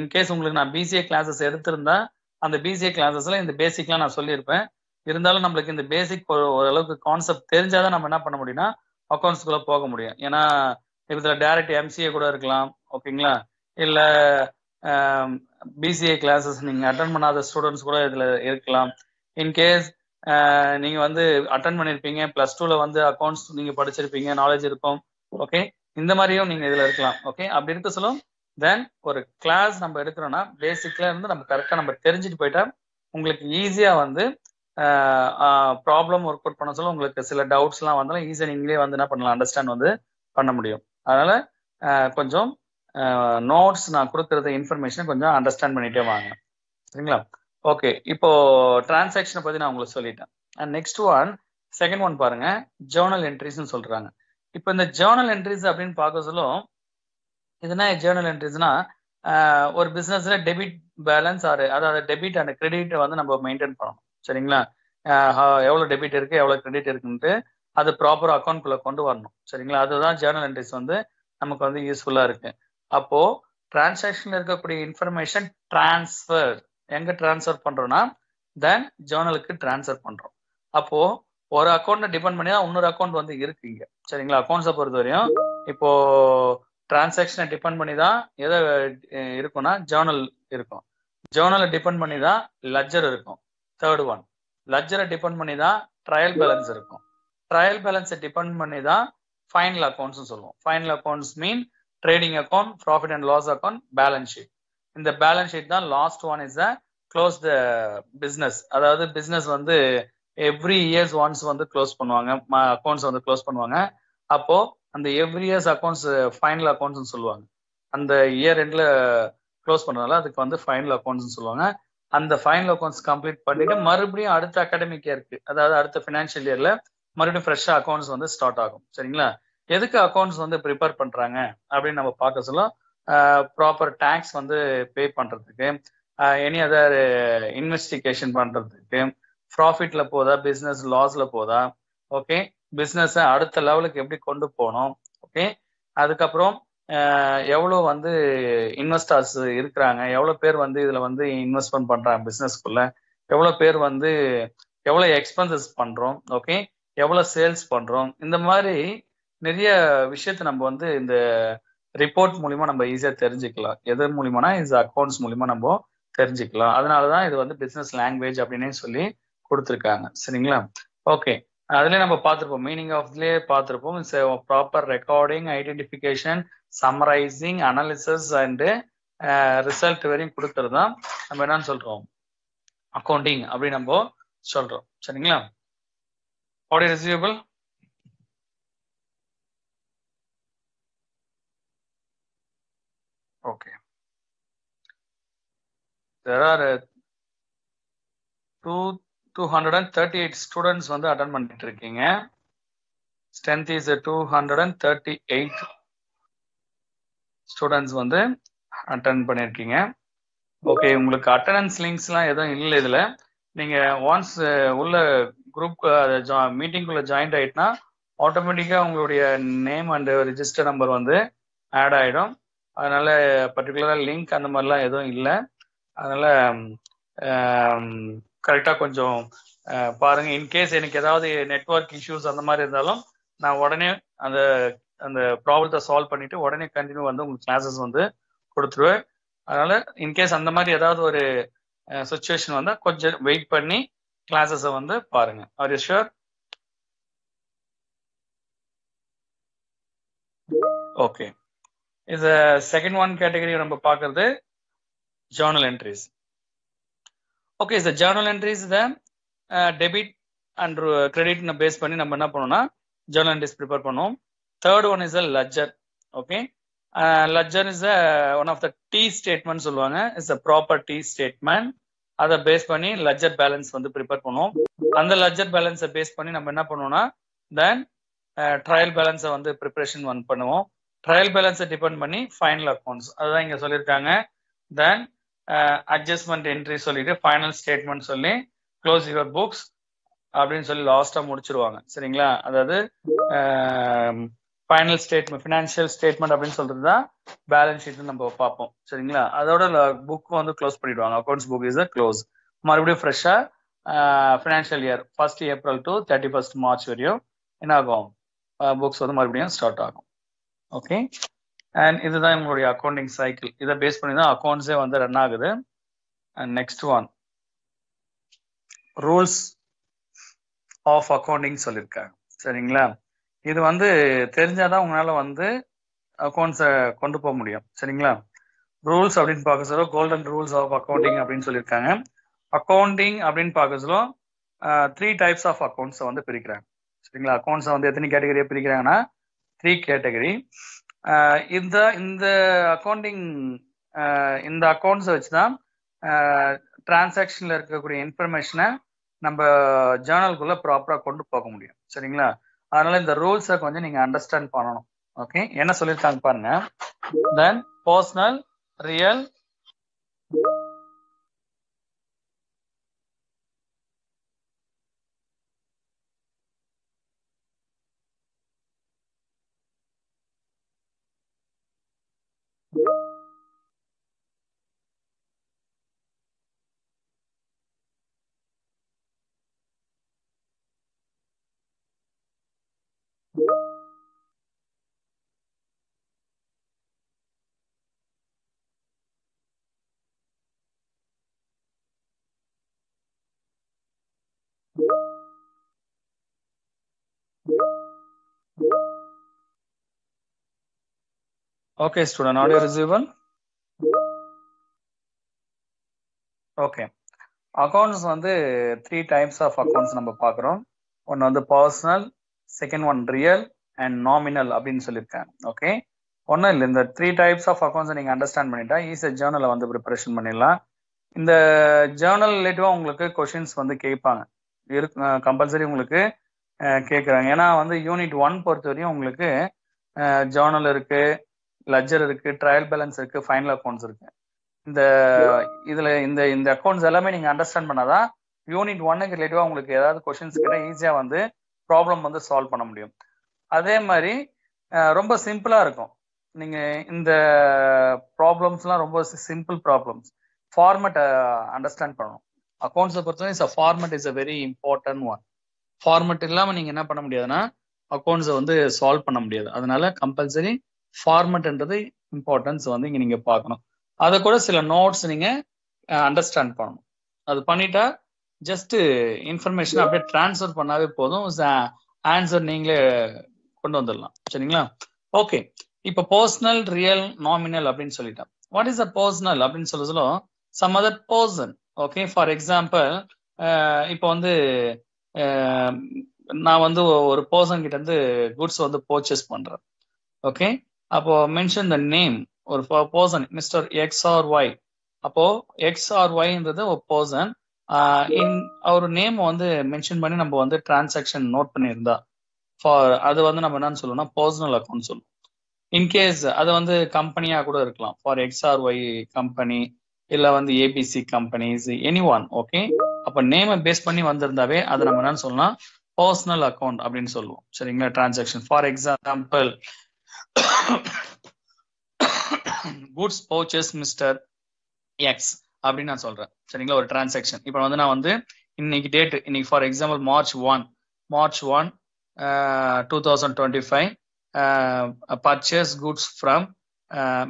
இன்கேஸ் உங்களுக்கு நான் பிசிஏ கிளாஸஸ் எடுத்திருந்தா அந்த பிசிஏ கிளாஸஸ்ல இந்த பேசிக்லாம் நான் சொல்லியிருப்பேன். இருந்தாலும் நம்மளுக்கு இந்த பேசிக் ஓரளவுக்கு கான்செப்ட் தெரிஞ்சாதான் நம்ம என்ன பண்ண முடியும்னா அக்கௌண்ட்ஸ்குள்ள போக முடியும். ஏன்னா இதுல டைரக்ட் எம்சிஏ கூட இருக்கலாம், ஓகேங்களா, இல்ல பிசிஏ கிளாஸஸ் நீங்க அட்டன் பண்ணாத ஸ்டூடெண்ட்ஸ் கூட இதுல இருக்கலாம். இன்கேஸ் நீங்க வந்து அட்டன் பண்ணிருப்பீங்க, +2ல வந்து அக்கௌண்ட்ஸ் நீங்க படிச்சிருப்பீங்க, நாலேஜ் இருக்கும். ஓகே, இந்த மாதிரியும் நீங்க இதுல இருக்கலாம். ஓகே, அப்படி இருக்க சொல்லும் தென் ஒரு கிளாஸ் நம்ம எடுக்கிறோம்னா பேசிக்ல இருந்து நம்ம கரெக்டா நம்ம தெரிஞ்சுட்டு போயிட்டா உங்களுக்கு ஈஸியா வந்து ப்ராப்ளம் ஒர்க் அவுட் பண்ண சொல்ல உங்களுக்கு சில டவுட்ஸ் எல்லாம் வந்தாலும் ஈஸியா நீங்களே வந்து என்ன பண்ணலாம், அண்டர்ஸ்டாண்ட் வந்து பண்ண முடியும். அதனால கொஞ்சம் நோட்ஸ் நான் கொடுக்கறத இன்ஃபர்மேஷன் கொஞ்சம் அண்டர்ஸ்டாண்ட் பண்ணிட்டே வாங்க. சரிங்களா? ஓகே, இப்போ டிரான்சாக்ஷனை பத்தி நான் உங்களுக்கு சொல்லிட்டேன். And next one, second one பாருங்க, ஜேர்னல் என்ட்ரிஸ்ன்னு சொல்றாங்க. இப்போ இந்த ஜேர்னல் என்ட்ரிஸ் அப்படின்னு பார்க்க சொல்லும், இதுனா ஜேர்னல் என்ட்ரிஸ்னா ஒரு பிசினஸ்ல டெபிட் பேலன்ஸ் அதாவது டெபிட் அண்ட் கிரெடிட் வந்து நம்ம மெயின்டைன் பண்ணணும். சரிங்களா? எவ்வளவு டெபிட் இருக்கு எவ்வளவு கிரெடிட் இருக்குன்ட்டு அது ப்ராப்பர் அக்கௌண்ட்குள்ள கொண்டு வரணும். சரிங்களா? அதுதான் ஜேர்னல் என்ட்ரிஸ் வந்து நமக்கு வந்து யூஸ்ஃபுல்லா இருக்கு. அப்போ டிரான்சாக்ஷன்ல இருக்கக்கூடிய இன்ஃபர்மேஷன் டிரான்ஸ்ஃபர் எங்க டிரான்ஸ்ஃபர் பண்றோம்னா தென் ஜேர்னலுக்கு டிரான்ஸ்ஃபர் பண்றோம். அப்போ ஒரு அக்கௌண்ட் டிபெண்ட் பண்ணி தான் இன்னொரு அக்கௌண்ட் வந்து இருக்கு இங்க. சரிங்களா? அக்கௌண்ட்ஸை பொறுத்த வரையும் இப்போ டிரான்சாக்ஷனை டிபெண்ட் பண்ணி தான் எதை இருக்கும்னா ஜேர்னல் இருக்கும். ஜேர்னலை டிபெண்ட் பண்ணி தான் லெட்ஜர் இருக்கும். தேர்ட் ஒன், லெட்ஜரை டிபெண்ட் பண்ணி தான் ட்ரையல் பேலன்ஸ் இருக்கும். ட்ரையல் பேலன்ஸை டிபெண்ட் பண்ணி தான் ஃபைனல் அக்கௌண்ட்ஸ் சொல்லுவோம். Final accounts mean trading account, profit and loss account, balance sheet. இந்த பேலன்ஸ் ஷீட் தான் last one is the close the business. அதாவது பிஸ்னஸ் வந்து எவ்ரி இயர்ஸ் ஒன்ஸ் வந்து க்ளோஸ் பண்ணுவாங்க, அக்கௌண்ட்ஸ் வந்து க்ளோஸ் பண்ணுவாங்க. அப்போ அந்த every years accounts final accounts சொல்லுவாங்க. அந்த இயர் எண்ட்ல க்ளோஸ் பண்ணதால அதுக்கு வந்து ஃபைனல் அக்கௌண்ட்ஸ் சொல்லுவாங்க. அந்த ஃபைனல் அக்கௌண்ட்ஸ் கம்ப்ளீட் பண்ணிட்டு மறுபடியும் அடுத்த அகாடமிக் இயருக்கு, அதாவது அடுத்த ஃபினான்ஷியல் இயர்ல மறுபடியும் ஃப்ரெஷ்ஷா அக்கௌண்ட்ஸ் வந்து ஸ்டார்ட் ஆகும். சரிங்களா? எதுக்கு அக்கௌண்ட்ஸ் வந்து ப்ரிப்பேர் பண்றாங்க அப்படின்னு நம்ம பார்க்க சொல்ல, ப்ராப்பர் டேக்ஸ் வந்து பே பண்றதுக்கு, எனி அதர் இன்வெஸ்டிகேஷன் பண்றதுக்கு, ப்ராஃபிட்ல போதா பிசினஸ் லாஸ்ல போதா, ஓகே, பிசினஸ் அடுத்த லெவலுக்கு எப்படி கொண்டு போகணும், ஓகே, அதுக்கப்புறம் எவ்வளோ வந்து இன்வெஸ்டர்ஸ் இருக்கிறாங்க, எவ்வளோ பேர் வந்து இதுல வந்து இன்வெஸ்ட்மெண்ட் பண்றாங்க பிசினஸ்க்குள்ள, எவ்வளோ பேர் வந்து எவ்வளோ எக்ஸ்பென்சஸ் பண்றோம், ஓகே, எவ்வளோ சேல்ஸ் பண்றோம், இந்த மாதிரி நிறைய விஷயத்த நம்ம வந்து இந்த ரிப்போர்ட் மூலியமா நம்ம ஈஸியா தெரிஞ்சுக்கலாம். எது மூலியமானா இது அக்கௌண்ட்ஸ் மூலியமா நம்ம தெரிஞ்சுக்கலாம். அதனாலதான் இது வந்து பிசினஸ் லாங்குவேஜ் அப்படின்னே சொல்லி கொடுத்துருக்காங்க. சரிங்களா? ஓகே, அதுலயே நம்ம பார்த்திருப்போம், மீனிங் ஆஃப்லயே பார்த்திருப்போம். Proper recording, identification, summarising, analysis and result வரையும் கொடுக்கறது தான் நம்ம என்னன்னு சொல்றோம், அக்கௌண்டிங் அப்படின்னு நம்ம சொல்றோம். சரிங்களா? Audio receivable? Okay. There are 238 students வந்து அட்டன் பண்ணிட்டு இருக்கீங்க. ஸ்ட்ரென்த் இஸ் 238 ஸ்டூடெண்ட்ஸ் வந்து அட்டன் பண்ணிருக்கீங்க. ஓகே, உங்களுக்கு அட்டண்டன்ஸ் லிங்க்ஸ்லாம் எதுவும் இல்லை இதுல. நீங்க ஒன்ஸ் உள்ள குரூப் மீட்டிங்குள்ள ஜாயின் ஆயிட்டுனா ஆட்டோமேட்டிக்கா உங்களுடைய நேம் அண்ட் ரிஜிஸ்டர் நம்பர் வந்து ஆட் ஆயிடும். அதனால பர்டிகுலரா லிங்க் அந்த மாதிரிலாம் எதுவும் இல்லை. அதனால கரெக்டா கொஞ்சம் பாருங்க. இன்கேஸ் எனக்கு ஏதாவது நெட்வொர்க் இஷ்யூஸ் அந்த மாதிரி இருந்தாலும் நான் உடனே அந்த அந்த ப்ராப்ளத்தை சால்வ் பண்ணிட்டு உடனே கண்டினியூ வந்து உங்களுக்கு கிளாஸஸ் வந்து கொடுத்துருவேன். அதனால இன்கேஸ் அந்த மாதிரி ஏதாவது ஒரு சுச்சுவேஷன் வந்தா கொஞ்சம் வெயிட் பண்ணி கிளாஸஸை வந்து பாருங்க. Are you sure? ஓகே, இது செகண்ட் ஒன் கேட்டகரி நம்ம பார்க்கறது ஜேர்னல் என்ட்ரிஸ். ஓகே, இந்த ஜேர்னல் என்ட்ரிஸ் இதை டெபிட் அண்ட் கிரெடிட் பேஸ் பண்ணி நம்ம என்ன பண்ணோம்னா ஜேர்னல் என்ட்ரிஸ் ப்ரிப்பேர் பண்ணுவோம். Third one is a ledger. Okay, ledger is one of the T statement சொல்லுவாங்க. It's a proper T statement. அதை பேஸ் பண்ணி லெட்ஜர் பேலன்ஸ் வந்து ப்ரிப்பேர் பண்ணுவோம். அந்த லெட்ஜர் பேலன்ஸை பேஸ் பண்ணி நம்ம என்ன பண்ணுவோம்னா தென் ட்ரையல் பேலன்ஸை வந்து ப்ரிப்பரேஷன் வந்து பண்ணுவோம். ட்ரையல் பேலன்ஸை டிபெண்ட் பண்ணி ஃபைனல் அக்கௌண்ட்ஸ், அதுதான் இங்க சொல்லியிருக்காங்க. தென் அட்ஜஸ்ட்மெண்ட் என்ட்ரி சொல்லிட்டு ஃபைனல் ஸ்டேட்மெண்ட் சொல்லி க்ளோஸ் யுவர் புக்ஸ் அப்படின்னு சொல்லி லாஸ்டா முடிச்சிருவாங்க. சரிங்களா? அதாவது ஃபைனல் ஸ்டேட்மெண்ட், ஃபினான்ஷியல் ஸ்டேட்மெண்ட் அப்படின்னு சொல்றது தான் பேலன்ஸ் ஷீட் நம்ம பார்ப்போம். சரிங்களா? அதோட புக் வந்து க்ளோஸ் பண்ணிடுவாங்க. Accounts book is close. மறுபடியும் ஃப்ரெஷ்ஷா financial year 1st April to 31st March வரையும் என்ன ஆகும், புக்ஸ் வந்து மறுபடியும் ஸ்டார்ட் ஆகும். ஓகே, அண்ட் இதுதான் உங்களுடைய அக்கௌண்டிங் சைக்கிள். இதை பேஸ் பண்ணி தான் அக்கௌண்ட்ஸே வந்து ரன் ஆகுது. And next one rules of accounting சொல்லியிருக்காங்க. சரிங்களா? இது வந்து தெரிஞ்சாதான் உங்களால வந்து அக்கௌண்ட்ஸை கொண்டு போக முடியும். சரிங்களா? ரூல்ஸ் அப்படின்னு பார்க்க சொல்ல கோல்டன் ரூல்ஸ் ஆஃப் அக்கௌண்டிங் அப்படின்னு சொல்லியிருக்காங்க. அக்கௌண்டிங் அப்படின்னு பார்க்க சொல்ல 3 டைப்ஸ் ஆஃப் அக்கௌண்ட்ஸை வந்து பிரிக்கிறாங்க. சரிங்களா? அக்கௌண்ட்ஸை வந்து எத்தனை கேட்டகரியை பிரிக்கிறாங்கன்னா 3 கேட்டகரி. இந்த இந்த அக்கௌண்டிங் இந்த அக்கௌண்ட்ஸை வச்சுதான் டிரான்சாக்ஷன்ல இருக்கக்கூடிய இன்ஃபர்மேஷனை நம்ம ஜேர்னலுக்குள்ள ப்ராப்பரா கொண்டு போக முடியும். சரிங்களா? அதனால இந்த ரூல்ஸை கொஞ்சம் நீங்க அண்டர்ஸ்டாண்ட் பண்ணணும். ஓகே, என்ன சொல்லியிருக்காங்க பாருங்க. தென் personal, real, Okay, student, audio receivable. Okay. Accounts வந்து த்ரீ டைப்ஸ் ஆஃப் அக்கௌண்ட்ஸ் நம்ம பார்க்குறோம். ஒன்று வந்து personal, second one real and nominal அப்படின்னு சொல்லியிருக்கேன். ஓகே, ஒன்றும் இல்லை, இந்த த்ரீ டைப்ஸ் ஆஃப் அக்கௌண்ட்ஸை நீங்கள் அண்டர்ஸ்டாண்ட் பண்ணிட்டா ஈஸியாக ஜேர்னலை வந்து ப்ரிப்பரேஷன் பண்ணிடலாம். இந்த ஜேர்னல் ரிலேட்டிவாக உங்களுக்கு கொஷின்ஸ் வந்து கேட்பாங்க, கம்பல்சரி உங்களுக்கு கேட்குறாங்க. ஏன்னா வந்து யூனிட் 1 பொறுத்த வரையும் உங்களுக்கு ஜேர்னல் இருக்கு, லெட்ஜர் இருக்கு, ட்ரையல் பேலன்ஸ் இருக்கு, ஃபைனல் அக்கௌண்ட்ஸ் இருக்கு. இந்த இதுல இந்த அக்கௌண்ட்ஸ் எல்லாமே நீங்க அண்டர்ஸ்டாண்ட் பண்ணாதான் யூனிட் 1க்கு ரிலேட்டிவா உங்களுக்கு ஏதாவது கொஸ்டின்ஸ் கிட்ட ஈஸியா வந்து ப்ராப்ளம் வந்து சால்வ் பண்ண முடியும். அதே மாதிரி ரொம்ப சிம்பிளா இருக்கும். நீங்க இந்த ப்ராப்ளம்ஸ்லாம் ரொம்ப சிம்பிள் ப்ராப்ளம்ஸ். ஃபார்மேட் அண்டர்ஸ்டாண்ட் பண்ணணும். அக்கௌண்ட்ஸை பொறுத்தவரை format is a very important one. Format இல்லாம நீங்க என்ன பண்ண முடியாதுன்னா அக்கௌண்ட்ஸை வந்து சால்வ் பண்ண முடியாது. அதனால கம்பல்சரி ஃபார்மேட்ன்றது இம்பார்ட்டன்ஸ் வந்து இங்க நீங்க பார்க்கணும். அதை கூட சில நோட்ஸ் நீங்க அண்டர்ஸ்டாண்ட் பண்ணணும். அது பண்ணிட்டா ஜஸ்ட் இன்ஃபர்மேஷன் அப்படியே டிரான்ஸ்ஃபர் பண்ணாவே போதும், ஆன்சர் நீங்களே கொண்டு வந்துடலாம். சரிங்களா? ஓகே, இப்போ பர்சனல், ரியல், நாமினல் அப்படின்னு சொல்லிட்டேன். வாட் இஸ் அ பர்சனல் அப்படின்னு சொல்ல some other person. Okay, for example இப்போ வந்து நான் வந்து ஒரு பர்சன் கிட்ட இருந்து குட்ஸ் வந்து பர்ச்சேஸ் பண்றேன். ஓகே, அப்போ மென்ஷன் த நேம். ஒரு person mister X or Y. அப்போ எக்ஸ் ஆர் ஒய்ன்றது ஒரு பர்சன். அவர் நேம் வந்து மென்ஷன் பண்ணி நம்ம வந்து டிரான்சாக்ஷன் நோட் பண்ணியிருந்தா அது வந்து நம்ம என்னன்னு சொல்லணும்னா பர்சனல் அக்கௌண்ட் சொல்லுவோம். இன்கேஸ் அது வந்து கம்பெனியா கூட இருக்கலாம், for X or Y company, இல்ல வந்து ABC companies, any one. Okay, அப்ப நேமை பேஸ் பண்ணி வந்திருந்தாவே அதை நம்ம என்னன்னு சொல்லலாம் பர்சனல் அக்கௌண்ட் அப்படின்னு சொல்லுவோம். சரிங்களா? Transaction for example goods purchase mister X அப்படின்னு நான் சொல்றேன். சரிங்களா? ஒரு டிரான்சாக்ஷன். இப்போ வந்து நான் வந்து இன்னைக்கு டேட், இன்னைக்கு for example March 1 2025 purchase goods from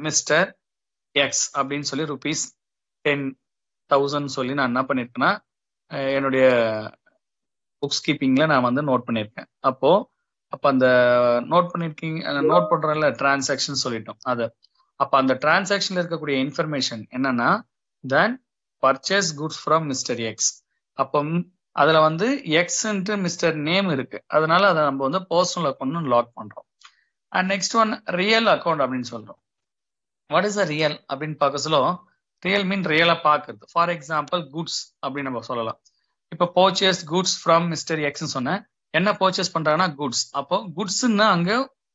mister X அப்படின்னு சொல்லி ₹10,000 சொல்லி நான் என்ன பண்ணிருக்கேன்னா என்னுடைய புக்ஸ் கீப்பிங்ல நான் வந்து நோட் பண்ணியிருக்கேன். அப்போ அந்த நோட் பண்ணிருக்கீங்க, நோட் பண்றேன்ல டிரான்சாக்ஷன் சொல்லிட்டோம். அது அப்ப அந்த டிரான்சாக்ஷன்ல இருக்கக்கூடிய இன்ஃபர்மேஷன் என்னன்னா then purchase goods from mister X. அப்போ அதுல வந்து எக்ஸ்ன்ட்டு மிஸ்டர் நேம் இருக்கு, அதனால அதை நம்ம வந்து பர்சனல் அக்கௌண்ட் லாக் பண்றோம். And next one real account அப்படின்னு சொல்றோம். வாட் இஸ் அ ரியல் அப்படின்னு பார்க்க சொல்ல ரியல் மீன் ரியலா பாக்குறது. ஃபார் எக்ஸாம்பிள் குட்ஸ் அப்படின்னு நம்ம சொல்லலாம். இப்போ பர்ச்சேஸ் குட்ஸ் ஃப்ரம் மிஸ்டர் எக்ஸ்ன்னு சொன்னேன். என்ன பர்ச்சேஸ் பண்றாங்கன்னா குட்ஸ். அப்போ குட்ஸ்ன்னு அங்க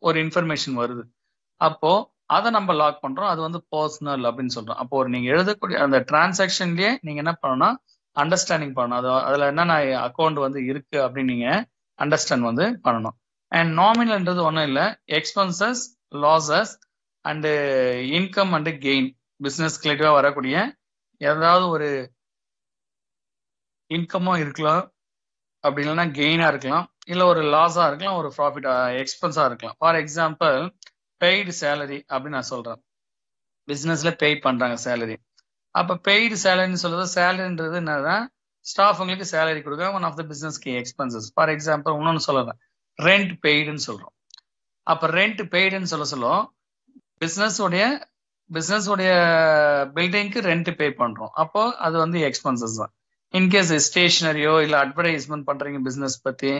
ஒரு இன்ஃபர்மேஷன் வருது. அப்போ அதை நம்ம லாக் பண்றோம், அது வந்து பர்சனல் அப்படின்னு சொல்றோம். அப்போ நீங்க எழுதக்கூடிய அந்த டிரான்சாக்ஷன்லயே நீங்க என்ன பண்ணணும்னா அண்டர்ஸ்டாண்டிங் பண்ணணும், அதுல என்னென்ன அக்கௌண்ட் வந்து இருக்கு அப்படின்னு நீங்க அண்டர்ஸ்டாண்ட் வந்து பண்ணணும். அண்ட் நாமினல்ன்றது ஒன்றும் இல்லை, expenses, losses and income and gain. Business ரிலேட்டிவா வரக்கூடிய ஏதாவது ஒரு இன்கமும் இருக்கலாம், அப்படி இல்லைன்னா கெயினா இருக்கலாம், இல்லை ஒரு லாஸா இருக்கலாம், ஒரு ப்ராஃபிட் எக்ஸ்பென்ஸா இருக்கலாம். ஃபார் எக்ஸாம்பிள் பெய்டு சேலரி அப்படின்னு நான் சொல்றேன். பிசினஸ்ல பெய் பண்றாங்க சேலரி. அப்ப பெய்டு சேலரின்னு சொல்றது, சேலரின்றது என்னதான் ஸ்டாஃபுங்களுக்கு சேலரி கொடுக்க ஒன் ஆஃப் த பிசினஸ் கே எக்ஸ்பென்சஸ். ஃபார் எக்ஸாம்பிள் இன்னொன்னு சொல்லலாம், ரெண்ட் பெய்டுன்னு சொல்றோம். அப்ப ரெண்ட் பெய்டுன்னு சொல்ல பிசினஸ் உடைய பில்டிங்க்கு ரெண்ட் பே பண்றோம். அப்போ அது வந்து எக்ஸ்பென்சஸ் தான். இன்கேஸ் ஸ்டேஷனரியோ இல்ல அட்வர்டைஸ்மெண்ட் பண்றீங்க பிசினஸ் பத்தி,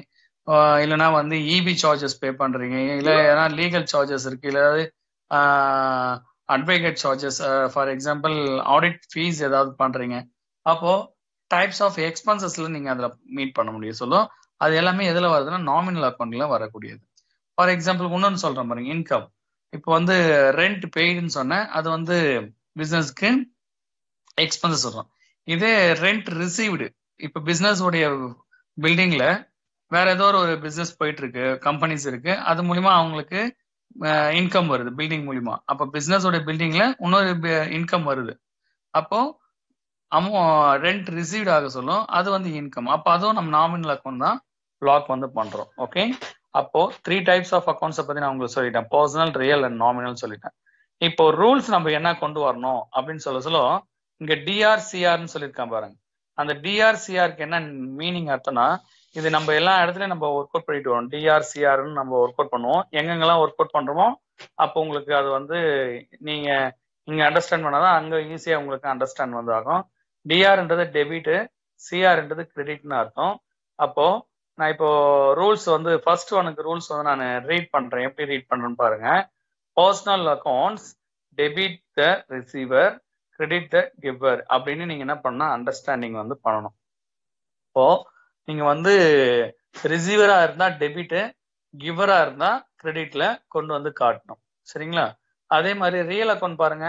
இல்லைன்னா வந்து இபி சார்ஜஸ் பே பண்றீங்க, இல்ல ஏன்னா லீகல் சார்ஜஸ் இருக்கு, இல்ல advocate charges, for example audit fees ஏதாவது பண்றீங்க, அப்போ டைப்ஸ் ஆஃப் எக்ஸ்பென்சஸ்ல நீங்க அதுல மீட் பண்ண முடியும். சொல்லும் அது எல்லாமே எதுல வருதுன்னா நாமினல் அக்கௌண்ட்ல வரக்கூடியது. ஃபார் எக்ஸாம்பிள் இன்னொன்னு சொல்றேன் பாருங்க, இன்கம். இப்போ வந்து ரெண்ட் பெய்டுன்னு சொன்னேன், அது வந்து பிசினஸ்க்கு எக்ஸ்பென்சஸ் வரும். இதே ரெண்ட் ரிசீவ்டு, இப்போ பிசினஸ் உடைய பில்டிங்ல வேற ஏதோ ஒரு பிசினஸ் போயிட்டு இருக்கு, கம்பெனிஸ் இருக்கு, அது மூலியமா அவங்களுக்கு இன்கம் வருது பில்டிங் மூலியமா. அப்ப பிசினஸ் உடைய பில்டிங்ல இன்னொரு இன்கம் வருது. அப்போ ரெண்ட் ரிசீவ்ட் ஆக சொல்லும், அது வந்து இன்கம். அப்போ அதுவும் நம்ம நாமினல் அக்கௌண்ட் தான் லாக் வந்து பண்றோம். ஓகே, அப்போ த்ரீ டைப்ஸ் ஆஃப் அக்கௌண்ட்ஸை பத்தி நான் உங்களுக்கு சொல்லிட்டேன், பர்சனல், ரியல் அண்ட் நாமினல் சொல்லிட்டேன். இப்போ ரூல்ஸ் நம்ம என்ன கொண்டு வரணும் அப்படின்னு சொல்ல இங்க டிஆர்சிஆர்னு சொல்லியிருக்கான் பாருங்க. அந்த டிஆர்சிஆருக்கு என்ன மீனிங் அர்த்தம்னா, இது நம்ம எல்லா இடத்துலயும் நம்ம ஒர்க் அவுட் பண்ணிட்டு வரோம். டிஆர்சிஆர்னு நம்ம ஒர்க் அவுட் பண்ணுவோம். எங்கெங்கெல்லாம் ஒர்க் அவுட் பண்றோமோ அப்போ உங்களுக்கு அது வந்து நீங்க இங்க அண்டர்ஸ்டாண்ட் பண்ணாதான் அங்க ஈஸியா உங்களுக்கு அண்டர்ஸ்டாண்ட் வந்து ஆகும். டிஆர்ன்றது டெபிட், சிஆர்ன்றது கிரெடிட்னு அர்த்தம். அப்போ நான் இப்போ ரூல்ஸ் வந்து ஃபர்ஸ்ட் ஒனுக்கு ரூல்ஸ் வந்து நான் ரீட் பண்றேன். எப்படி ரீட் பண்றேன்னு பாருங்க. Personal accounts debit the receiver, credit the giver அப்படின்னு நீங்க என்ன பண்ணா அண்டர்ஸ்டாண்டிங் வந்து பண்ணணும். இப்போ நீங்க வந்து ரிசீவரா இருந்தா டெபிட், கிவரா இருந்தா கிரெடிட்ல கொண்டு வந்து காட்டணும். சரிங்களா? அதே மாதிரி ரியல் அக்கௌண்ட் பாருங்க.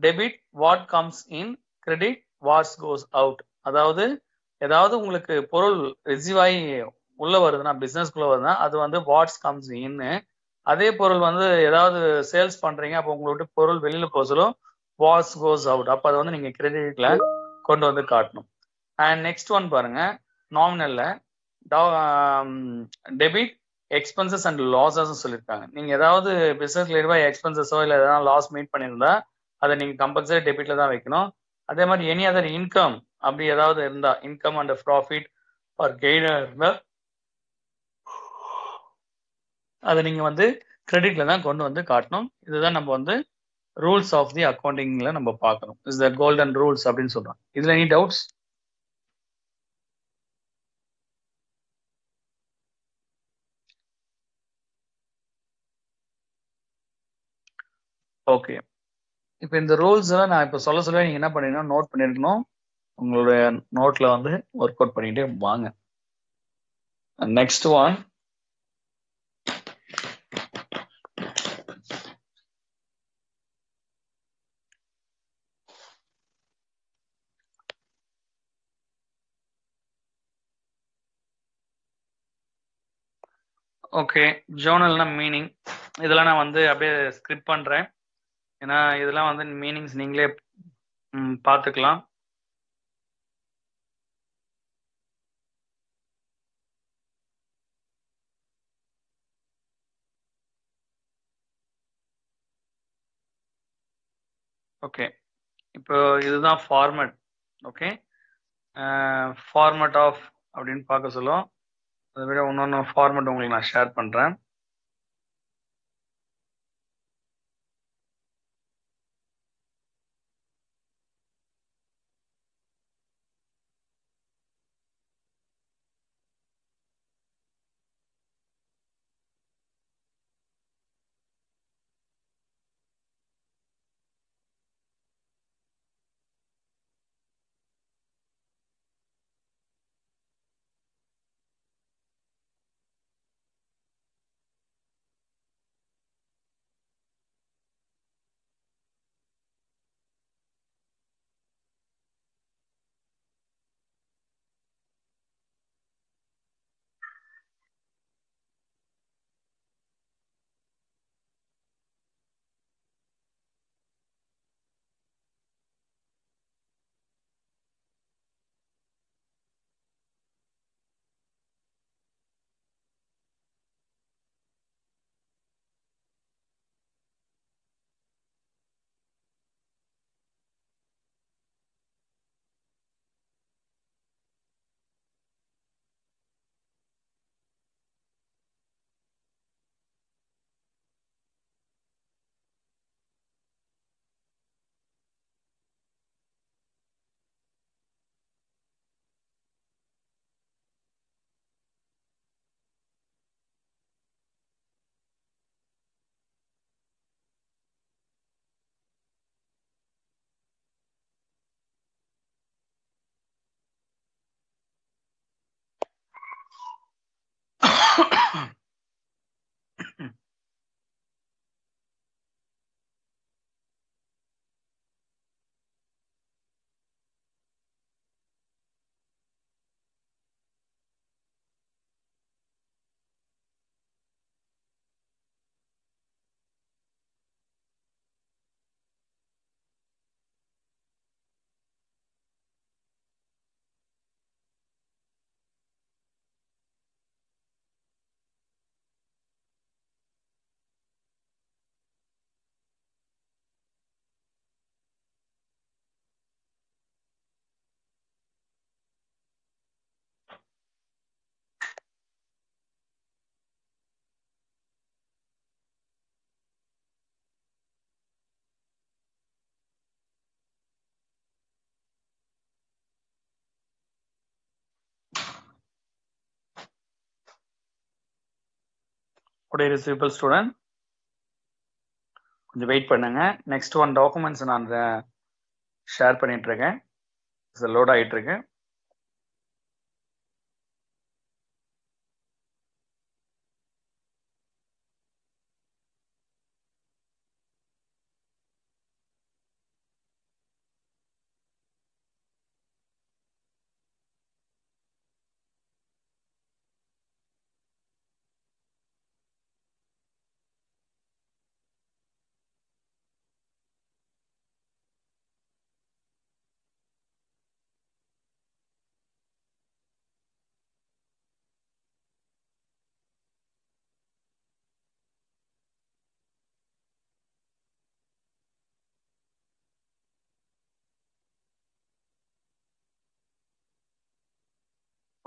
Debit what comes in, credit what's goes out. அதாவது ஏதாவது உங்களுக்கு பொருள் ரிசீவ் ஆகி உள்ள வருதுன்னா, பிசினஸ்க்குள்ள வருதுன்னா அது வந்து வாட்ஸ் கம்ஸ் இன். அதே பொருள் வந்து ஏதாவது சேல்ஸ் பண்றீங்க, அப்போ உங்களோட பொருள் வெளியில போக சொல்ல வாட்ஸ் கோஸ் அவுட். அப்ப அதை வந்து நீங்க கிரெடிட்ல கொண்டு வந்து காட்டணும். அண்ட் நெக்ஸ்ட் ஒன் பாருங்க, நாமினல்ல டெபிட் எக்ஸ்பென்சஸ் அண்ட் லாசஸ் சொல்லியிருக்காங்க. நீங்க ஏதாவது பிசினஸ் ரிலேட்டடா எக்ஸ்பென்சஸோ இல்லை ஏதாவது லாஸ் மீட் பண்ணியிருந்தா அதை நீங்க கம்பல்சரி டெபிட்ல தான் வைக்கணும். அதே மாதிரி எனி அதர் இன்கம் அப்படி ஏதாவது இருந்தா, income and profit R gainer இருந்தா அதை நீங்க வந்து கிரெடிட்ல தான் கொண்டு வந்து காட்டணும். இதுதான் நம்ம வந்து ரூல்ஸ் ஆஃப் தி அக்கௌண்டிங்ல நம்ம பார்க்கணும். இஸ் த கோல்டன் ரூல்ஸ் அப்படின்னு சொல்றாங்க. இதுல எனி டவுட்ஸ்? ஓகே, இப்போ இந்த ரூல்ஸ் எல்லாம் நான் இப்போ சொல்ல சொல்ல நீங்க என்ன பண்ணீங்கன்னா நோட் பண்ணிருக்கணும். உங்களுடைய நோட்ல வந்து ஒர்க் அவுட் பண்ணிட்டே வாங்க. நெக்ஸ்ட் ஒன், ஓகே, ஜோர்னல்னா மீனிங். இதெல்லாம் நான் வந்து அப்படியே ஸ்கிரிப்ட் பண்றேன். ஏன்னா இதெல்லாம் வந்து மீனிங்ஸ் நீங்களே பார்த்துக்கலாம். ஓகே, இப்போ இதுதான் ஃபார்மட். ஓகே, ஃபார்மட் ஆஃப் அப்படின்னு பார்க்க சொல்லும். அதை விட இன்னொன்று ஃபார்மட் உங்களுக்கு நான் ஷேர் பண்றேன். உடைய ரிசீவபிள் ஸ்டூடெண்ட் கொஞ்சம் வெயிட் பண்ணுங்க. நெக்ஸ்ட் ஒன் டாக்குமெண்ட்ஸ் நான் ஷேர் பண்ணிட்டு இருக்கேன். லோட் ஆகிட்டு இருக்கு.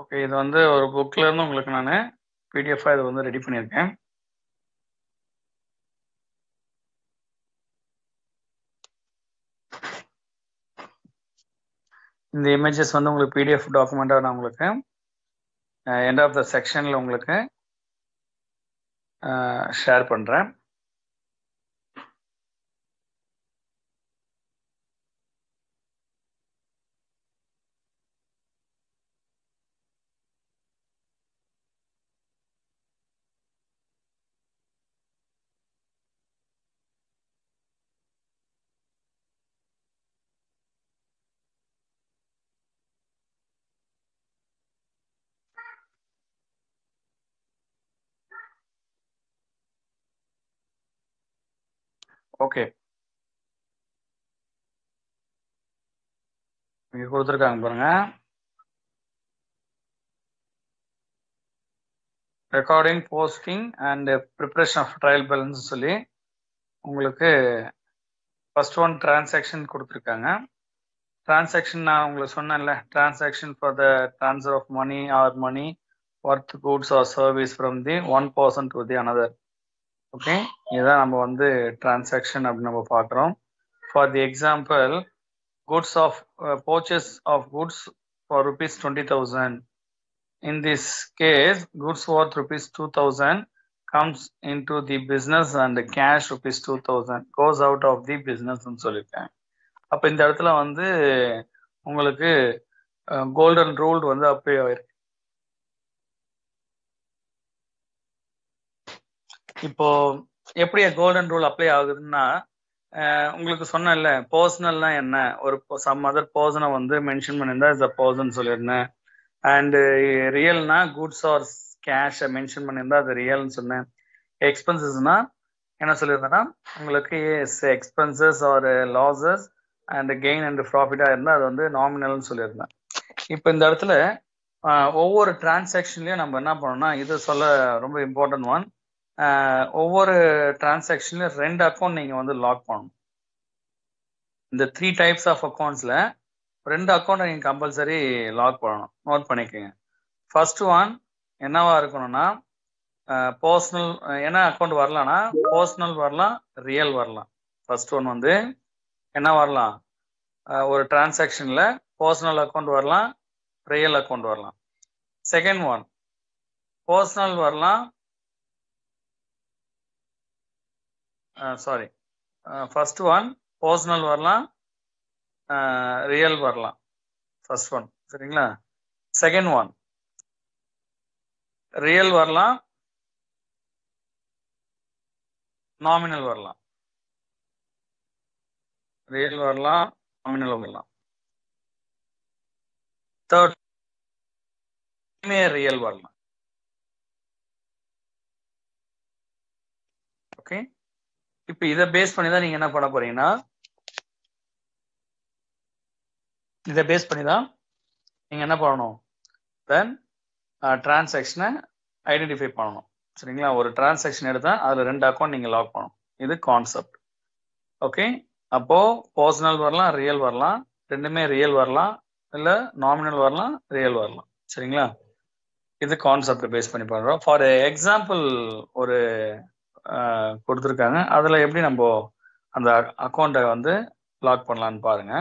ஓகே, இது வந்து ஒரு புக்ல இருந்து உங்களுக்கு நான் பிடிஎஃப் இது வந்து ரெடி பண்ணியிருக்கேன். இந்த இமேஜஸ் வந்து உங்களுக்கு பிடிஎஃப் டாக்குமெண்ட்டாக நான் உங்களுக்கு எண்ட் ஆஃப் த செக்ஷனில் உங்களுக்கு ஷேர் பண்ணுறேன். ஓகே, இங்கே கொடுத்துருக்காங்க பாருங்க. Recording, posting and preparation of trial balance சொல்லி உங்களுக்கு ஃபர்ஸ்ட் ஒன் டிரான்சாக்ஷன் கொடுத்துருக்காங்க. டிரான்சாக்ஷன் நான் உங்களுக்கு சொன்னேன்ல, transaction for the transfer of money or money worth goods or service from the one person to the another. Okay, இதுதான் நம்ம வந்து transaction அப்படின்னு நம்ம பார்க்குறோம். For the example, goods of purchase of goods for rupees 20,000. In this case, goods worth rupees 2,000 comes into the business and the cash rupees 2,000 goes out of the business ன்னு சொல்லியிருக்கேன். அப்போ இந்த இடத்துல வந்து உங்களுக்கு கோல்டன் ரூல் வந்து apply ஆயிருக்கு. இப்போ எப்படி கோல்டன் ரூல் அப்ளை ஆகுதுன்னா, உங்களுக்கு சொன்னேன்ல, பர்சனல்னா என்ன, ஒரு சம் அதர் பர்சனை வந்து மென்ஷன் பண்ணியிருந்தா இஸ் அ பர்சன் சொல்லியிருந்தேன். அண்டு ரியல்னா குட்ஸ் ஆர் கேஷ் மென்ஷன் பண்ணியிருந்தா அது ரியல்னு சொன்னேன். எக்ஸ்பென்சஸ்னா என்ன சொல்லியிருந்தேன்னா, உங்களுக்கு expenses or losses and gain and ப்ராஃபிட்டாக இருந்தால் அது வந்து நாமினல்னு சொல்லியிருந்தேன். இப்போ இந்த இடத்துல ஒவ்வொரு டிரான்சாக்ஷன்லையும் நம்ம என்ன பண்ணோம்னா, இது சொல்ல ரொம்ப இம்பார்ட்டன்ட் ஒன், ஒவ்வொரு டிரான்சாக்ஷன்லையும் 2 அக்கௌண்ட் நீங்கள் வந்து லாக் பண்ணணும். இந்த 3 டைப்ஸ் ஆஃப் அக்கௌண்ட்ஸில் 2 அக்கௌண்ட்டை நீங்கள் கம்பல்சரி லாக் பண்ணணும். நோட் பண்ணிக்கோங்க. ஃபர்ஸ்ட் ஒன் என்னவா இருக்கணும்னா, பர்சனல் என்ன அக்கௌண்ட் வரலாம்னா, பர்சனல் வரலாம், ரியல் வரலாம். ஃபர்ஸ்ட் ஒன் வந்து என்ன வரலாம், ஒரு டிரான்சாக்ஷனில் பர்சனல் அக்கௌண்ட் வரலாம், ரியல் அக்கௌண்ட் வரலாம். செகண்ட் ஒன் பர்சனல் வரலாம், சாரி, ஃபர்ஸ்ட் ஒன் பர்சனல் வரலாம், ரியல் வரலாம். ஃபர்ஸ்ட் ஒன், சரிங்களா. செகண்ட் ஒன் ரியல் வரலாம், நாமினல் வரலாம். ரியல் வரலாம், நாமினல் வரலாம். தேர்ட் ரியல் வரலாம். ஓகே, இப்போ இதை பேஸ் பண்ணி தான் நீங்க என்ன பண்ண போறீங்கன்னா, இதை பேஸ் பண்ணி தான் நீங்க என்ன பண்ணணும், தென் டிரான்சாக்ஷனை ஐடென்டிஃபை பண்ணணும். சரிங்களா. ஒரு டிரான்சாக்ஷன் எடுத்தா அதுல 2 அக்கௌண்ட் நீங்க லாக் பண்ணணும். இது கான்செப்ட். ஓகே, அப்போ பர்சனல் வரலாம், ரியல் வரலாம், ரெண்டுமே ரியல் வரலாம், இல்ல நாமினல் வரலாம், ரியல் வரலாம். சரிங்களா. இது கான்செப்ட் பேஸ் பண்ணி பண்றோம். ஃபார் எக்ஸாம்பிள் ஒரு கொடுத்துருக்காங்க, அதுல எப்படி நம்ம அந்த அக்கௌண்ட்டை வந்து லாக் பண்ணலான்னு பாருங்க.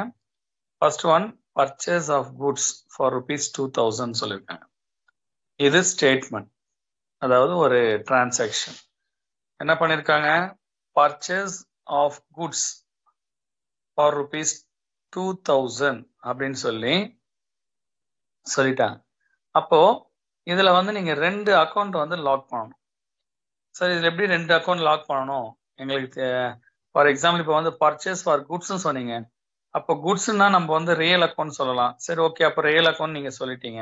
First one purchase of goods for rupees 2,000 சொல்லியிருக்காங்க. இது ஸ்டேட்மெண்ட், அதாவது ஒரு டிரான்சாக்ஷன். என்ன பண்ணிருக்காங்க? Purchase of goods for rupees 2000 அப்படின்னு சொல்லிட்டாங்க. அப்போ இதுல வந்து நீங்க 2 அக்கௌண்ட் வந்து லாக் பண்ணணும். சார் இதுல எப்படி 2 அக்கௌண்ட் லாக் பண்ணணும்? எங்களுக்கு ஃபார் எக்ஸாம்பிள் இப்போ வந்து பர்ச்சேஸ் ஃபார் குட்ஸ்னு சொன்னீங்க. அப்போ குட்ஸ்னா நம்ம வந்து ரியல் அக்கௌண்ட் சொல்லலாம். சரி ஓகே, அப்போ ரியல் அக்கௌண்ட் நீங்க சொல்லிட்டீங்க.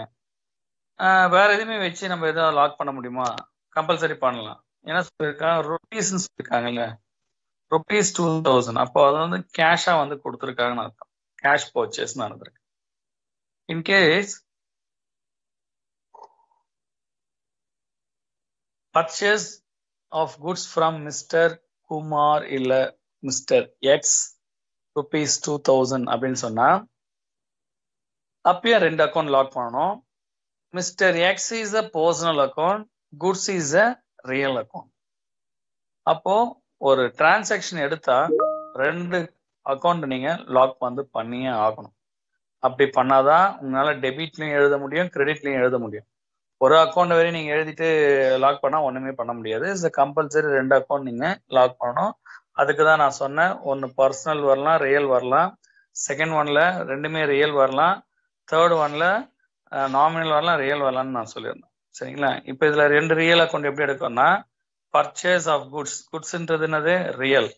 வேற எதுவுமே வச்சு நம்ம எதாவது லாக் பண்ண முடியுமா? கம்பல்சரி பண்ணலாம். என்ன சொல்லியிருக்காங்க? ருபீஸ்ன்னு சொல்லியிருக்காங்கல்ல, rupees 2000. அப்போ அது வந்து கேஷா வந்து கொடுத்துருக்காங்கன்னு அர்த்தம். கேஷ் பர்ச்சேஸ் நடந்திருக்கு. In case purchase of goods from mister Kumar இல்ல மிஸ்டர் எக்ஸ் rupees 2000 அப்படின்னு சொன்னா அப்பயும் 2 அக்கௌண்ட் லாக் பண்ணணும். Mister X is a personal account, goods is a real account. அப்போ ஒரு டிரான்சாக்ஷன் எடுத்தா 2 அக்கௌண்ட் நீங்க லாக் வந்து பண்ணியே ஆகணும். அப்படி பண்ணாதான் உங்களால டெபிட்லயும் எழுத முடியும், கிரெடிட்லயும் எழுத முடியும். ஒரு அக்கௌண்ட் வரையும் நீங்க எழுதிட்டு லாக் பண்ணா ஒண்ணுமே பண்ண முடியாது. கம்பல்சரி 2 அக்கௌண்ட் நீங்க லாக் பண்ணணும். அதுக்கு தான் நான் சொன்னேன், ஒன்னு பர்சனல் வரலாம், ரியல் வரலாம். செகண்ட் ஒன்ல ரெண்டுமே ரியல் வரலாம். தேர்ட் ஒன்ல நாமினல் வரலாம், ரியல் வரலாம்னு நான் சொல்லியிருந்தேன். சரிங்களா? இப்போ இதுல 2 ரியல் அக்கௌண்ட் எப்படி எடுக்கணும்னா, பர்ச்சேஸ் ஆஃப் குட்ஸ், குட்ஸ்ன்றது என்னது? ரியல்.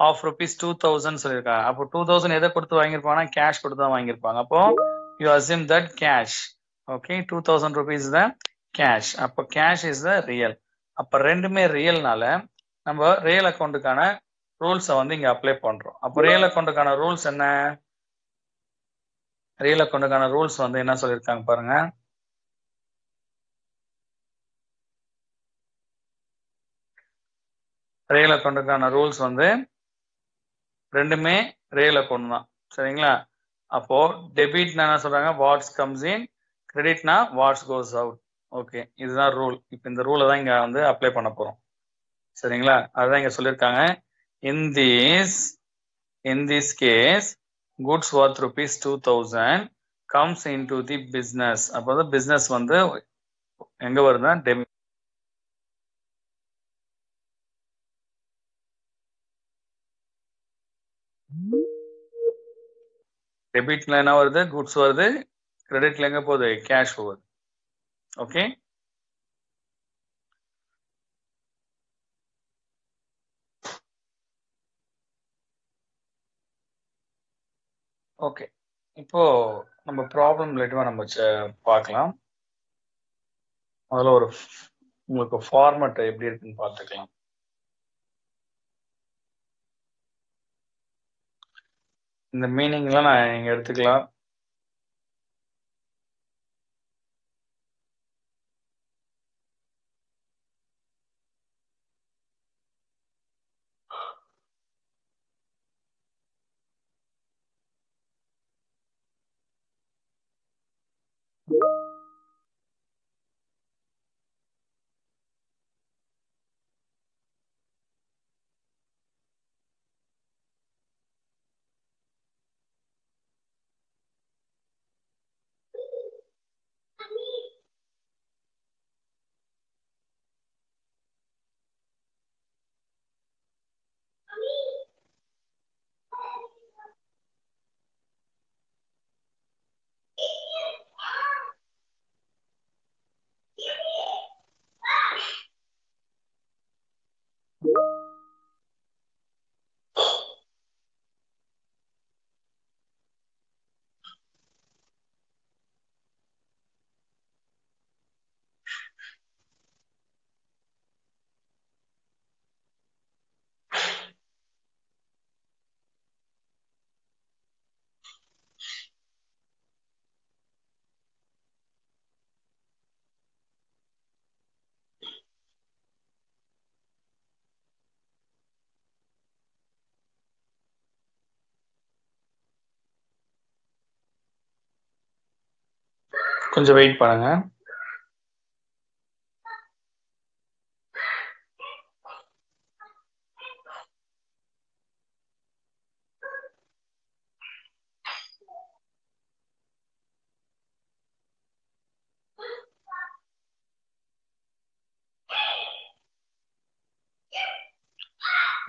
ஆஃப் rupees 2000 சொல்லியிருக்காங்க. அப்போ 2000 எதை கொடுத்து வாங்கியிருப்பாங்கன்னா கேஷ் கொடுத்து தான் வாங்கியிருப்பாங்க. அப்போ you assume that cash. Okay, 2000 rupees தான் கேஷ். அப்போ கேஷ் இஸ் த ரியல். அப்போ ரெண்டுமே ரியல்னால நம்ம ரியல் அக்கௌண்ட்டுக்கான ரூல்ஸை வந்து இங்க அப்ளை பண்றோம். அப்போ ரியல் அக்கௌண்ட்டுக்கான ரூல்ஸ் என்ன? ரியல் அக்கௌண்ட்டுக்கான ரூல்ஸ் வந்து என்ன சொல்லியிருக்காங்க பாருங்க. ரியல் அக்கௌண்ட்டுக்கான ரூல்ஸ் வந்து ரெண்டுமே ரியல் அக்கௌண்ட் தான். சரிங்களா? அப்போ டெபிட்னா என்ன சொல்றாங்க? வாட்ஸ் கம்ஸ் இன், கிரெடிட்னா வாட்ஸ் கோஸ் அவுட். ஓகே, இதுதான் ரூல். இப்போ இந்த ரூலை தான் இங்க வந்து அப்ளை பண்ண போறோம். சரிங்களா? அதுதான் இங்க சொல்லியிருக்காங்க. in this case goods worth rupees 2000 comes into the business. அப்போ வந்து பிசினஸ் வந்து எங்க வருதுன்னா டெபிட்ல என்ன வருது? குட்ஸ் வருது. கிரெடிட்ல எங்க போகுது? கேஷ் போகுது. Okay, okay. இப்போ நம்ம ப்ராப்ளம் ரிலேட்டிவா நம்ம பார்க்கலாம். முதல்ல ஒரு உங்களுக்கு ஃபார்மட் எப்படி இருக்குன்னு பார்த்துக்கலாம். இந்த மீனிங்லாம் நான் இங்க எடுத்துக்கலாம். கொஞ்சம் வெயிட் பண்ணுங்க.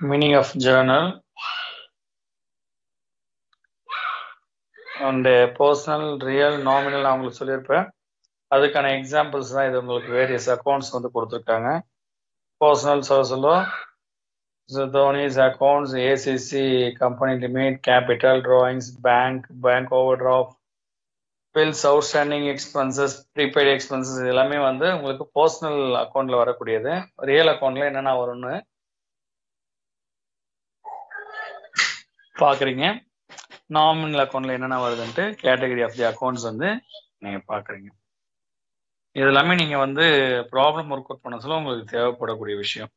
meaning of journal and personal, real, nominal நான் உங்களுக்கு சொல்லியிருப்பேன். அதுக்கான எக்ஸாம்பிள்ஸ் தான் இது. உங்களுக்கு வேரியஸ் அக்கௌண்ட்ஸ் வந்து கொடுத்துருக்காங்க. பர்சனல் சொல்ல Dhoni's accounts, ACC, company limit, capital drawings, bank overdraft, bills, outstanding expenses, prepaid expenses, இது எல்லாமே வந்து உங்களுக்கு பர்சனல் அக்கௌண்ட்ல வரக்கூடியது. ரியல் அக்கௌண்ட்ல என்னென்ன வரும்னு பாக்குறீங்க. நாமினல் அக்கௌண்ட்ல என்னென்ன வருதுன்ட்டு கேட்டகரி ஆஃப் தி அக்கௌண்ட்ஸ் வந்து நீங்க பாக்குறீங்க. இது எல்லாமே நீங்க வந்து ப்ராப்ளம் ஒர்க் அவுட் பண்ண சொல்ல உங்களுக்கு தேவைப்படக்கூடிய விஷயம்.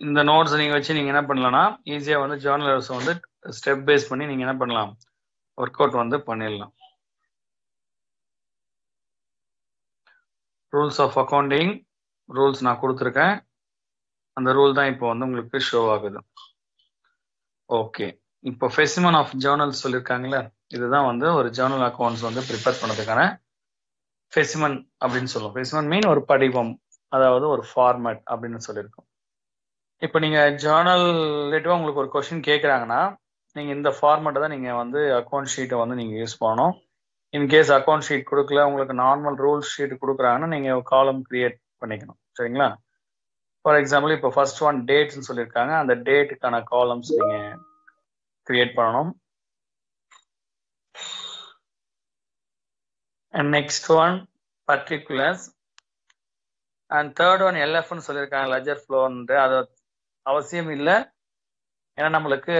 இந்த நோட்ஸ் நீங்க வச்சு நீங்க என்ன பண்ணலாம்னா ஈஸியா வந்து ஜேர்னல்ஸ் வந்து ஸ்டெப் பேஸ் பண்ணி நீங்க என்ன பண்ணலாம், ஒர்க் அவுட் வந்து பண்ணிடலாம். ரூல்ஸ் ஆஃப் அக்கௌண்டிங் ரூல்ஸ் நான் கொடுத்துருக்கேன். அந்த ரூல் தான் இப்போ வந்து உங்களுக்கு ஷோ ஆகுது. ஓகே, இப்போ ஸ்பெசிமன் ஆஃப் ஜேர்னல்ஸ் சொல்லியிருக்காங்களே, இதுதான் வந்து ஒரு ஜேர்னல் அக்கௌண்ட்ஸ் வந்து ப்ரிப்பேர் பண்ணதுக்கான ஸ்பெசிமன் அப்படின்னு சொல்லுவோம். ஸ்பெசிமன் மீன் ஒரு படிவம், அதாவது ஒரு ஃபார்மேட் அப்படின்னு சொல்லியிருக்கோம். இப்போ நீங்க ஜேர்னல் ரிலேட்டிவா உங்களுக்கு ஒரு கொஸ்டின் கேட்குறாங்கன்னா நீங்க இந்த ஃபார்மேட்டை தான் நீங்க வந்து அக்கௌண்ட் ஷீட்டை வந்து நீங்க யூஸ் பண்ணணும். இன்கேஸ் அக்கௌண்ட் ஷீட் கொடுக்கல, உங்களுக்கு நார்மல் ரூல் ஷீட் கொடுக்குறாங்கன்னா நீங்க காலம் கிரியேட் பண்ணிக்கணும். சரிங்களா? ஃபார் எக்ஸாம்பிள் இப்போ ஃபர்ஸ்ட் ஒன் டேட்ஸ்ன்னு சொல்லியிருக்காங்க. அந்த டேட்டுக்கான காலம்ஸ் நீங்க கிரியேட் பண்ணணும். And next one particulars. And third one எல்எஃப்னு சொல்லியிருக்காங்க, லெஜர் ஃப்ளோன்ட்டு. அது அவசியம் இல்லை, ஏன்னா நம்மளுக்கு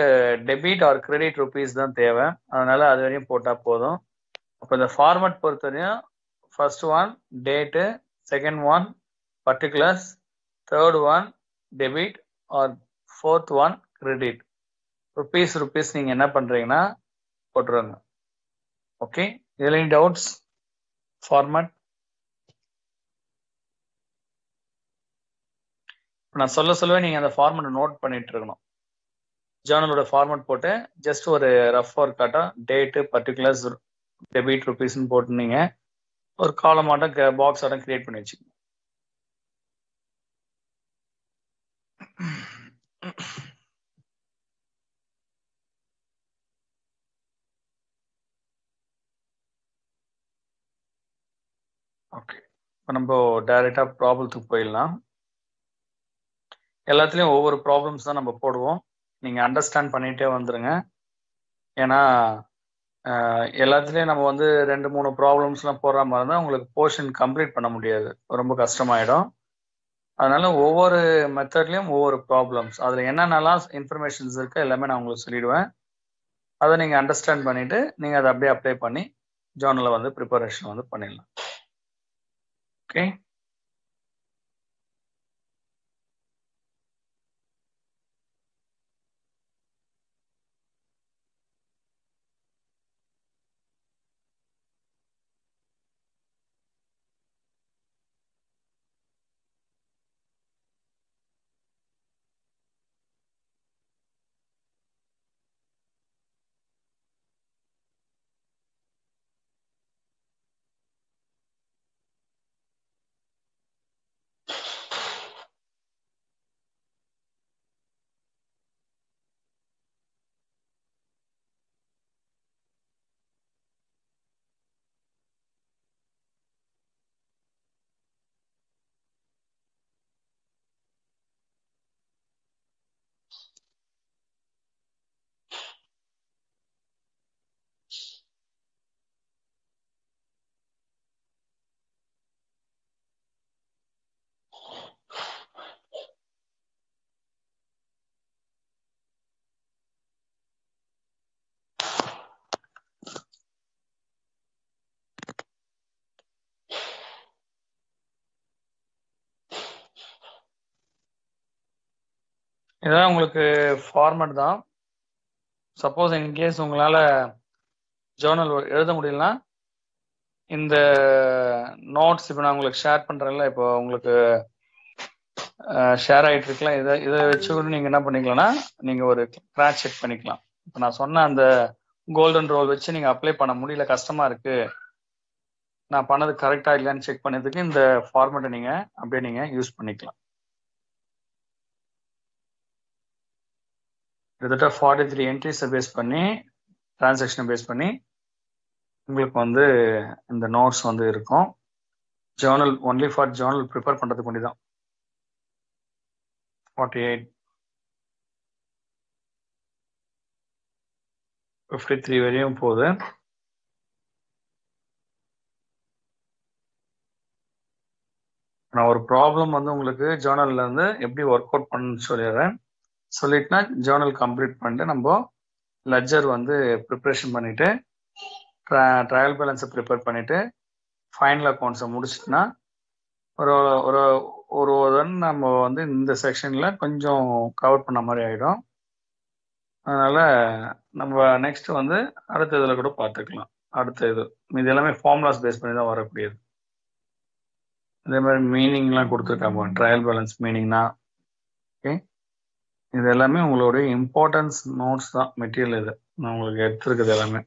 டெபிட் ஆர் கிரெடிட் ருபீஸ் தான் தேவை. அதனால அது வரையும் போட்டால் போதும். அப்போ இந்த ஃபார்மேட் பொறுத்தவரையும் first one date, second one particulars, third one debit R fourth one credit. Rupees நீங்கள் என்ன பண்ணுறீங்கன்னா போட்டுருங்க. ஓகே, இதில் எனி டவுட்ஸ்? ஃபார்மேட் நான் சொல்லவே நீங்கள் அந்த ஃபார்மேட்டை நோட் பண்ணிட்டு இருக்கணும். ஜேர்னலோட ஃபார்மேட் போட்டு ஜஸ்ட் ஒரு ரஃப் ஒர்க் காட்டா டேட்டு, பர்டிகுலர்ஸ், டெபிட், ருபீஸ்ன்னு போட்டு நீங்கள் ஒரு காலம் ஆட்டம் பாக்ஸ் ஆட்டம் கிரியேட் பண்ணி வச்சுக்கோங்க. ஓகே, இப்போ நம்ம டைரெக்டாக ப்ராப்ளத்துக்கு போயிடலாம். எல்லாத்துலேயும் ஒவ்வொரு ப்ராப்ளம்ஸ் தான் நம்ம போடுவோம். நீங்கள் அண்டர்ஸ்டாண்ட் பண்ணிகிட்டே வந்துடுங்க. ஏன்னா எல்லாத்துலேயும் நம்ம வந்து 2-3 ப்ராப்ளம்ஸ்லாம் போடுற மாதிரி இருந்தால் உங்களுக்கு போர்ஷன் கம்ப்ளீட் பண்ண முடியாது, ரொம்ப கஷ்டமாயிடும். அதனால ஒவ்வொரு மெத்தட்லேயும் ஒவ்வொரு ப்ராப்ளம்ஸ், அதில் என்னென்னலாம் இன்ஃபர்மேஷன்ஸ் இருக்குது எல்லாமே நான் உங்களுக்கு சொல்லிடுவேன். அதை நீங்கள் அண்டர்ஸ்டாண்ட் பண்ணிவிட்டு நீங்கள் அதை அப்படியே அப்ளை பண்ணி ஜேர்னலை வந்து ப்ரிப்பரேஷன் வந்து பண்ணிடலாம். ஓகே, இதெல்லாம் உங்களுக்கு ஃபார்மேட் தான். சப்போஸ் இன்கேஸ் உங்களால் ஜேர்னல் எழுத முடியலன்னா இந்த நோட்ஸ் இப்போ நான் உங்களுக்கு ஷேர் பண்ணுறேன்ல, இப்போ உங்களுக்கு ஷேர் ஆகிட்டு இருக்கலாம். இதை வச்சு கூட நீங்கள் என்ன பண்ணிக்கலாம்னா நீங்கள் ஒரு கிராச் செக் பண்ணிக்கலாம். இப்போ நான் சொன்ன அந்த கோல்டன் ரோல் வச்சு நீங்கள் அப்ளை பண்ண முடியல, கஷ்டமாக இருக்குது, நான் பண்ணது கரெக்டா இல்லையான்னு செக் பண்ணதுக்கு இந்த ஃபார்மேட்டை நீங்க அப்படியே நீங்க யூஸ் பண்ணிக்கலாம். கிட்டத்தட்ட 43 என்ட்ரிஸை பேஸ் பண்ணி டிரான்சாக்ஷனை பேஸ் பண்ணி உங்களுக்கு வந்து இந்த நோட்ஸ் வந்து இருக்கும். Journal only for Journal prepare பண்ணுறதுக்கு வேண்டி தான். 48 53 வரையும் போகுது. நான் ஒரு ப்ராப்ளம் வந்து உங்களுக்கு ஜேர்னல்ல இருந்து எப்படி ஒர்க் அவுட் பண்ணணும்னு சொல்லிடுறேன். சொல்லிட்டுனா ஜேர்னல் கம்ப்ளீட் பண்ணிட்டு நம்ம லெட்ஜர் வந்து ப்ரிப்ரேஷன் பண்ணிட்டு ட்ரையல் பேலன்ஸை ப்ரிப்பேர் பண்ணிட்டு ஃபைனல் அக்கௌண்ட்ஸை முடிச்சிட்டுனா ஒரு ஒரு ஒரு ரன் நம்ம வந்து இந்த செக்ஷன்ல கொஞ்சம் கவர் பண்ண மாதிரி ஆயிடும். அதனால நம்ம நெக்ஸ்ட் வந்து அடுத்த இதில் கூட பார்த்துக்கலாம். அடுத்த இது எல்லாமே ஃபார்முலாஸ் பேஸ் பண்ணி தான் வரக்கூடியது. இதே மாதிரி மீனிங்லாம் கொடுத்துருக்காங்க. ட்ரையல் பேலன்ஸ் மீனிங்னா ஓகே, இது எல்லாமே உங்களுடைய இம்பார்ட்டன்ஸ் நோட்ஸ் தான். மெட்டீரியல் இது நான் உங்களுக்கு எடுத்துருக்குது எல்லாமே.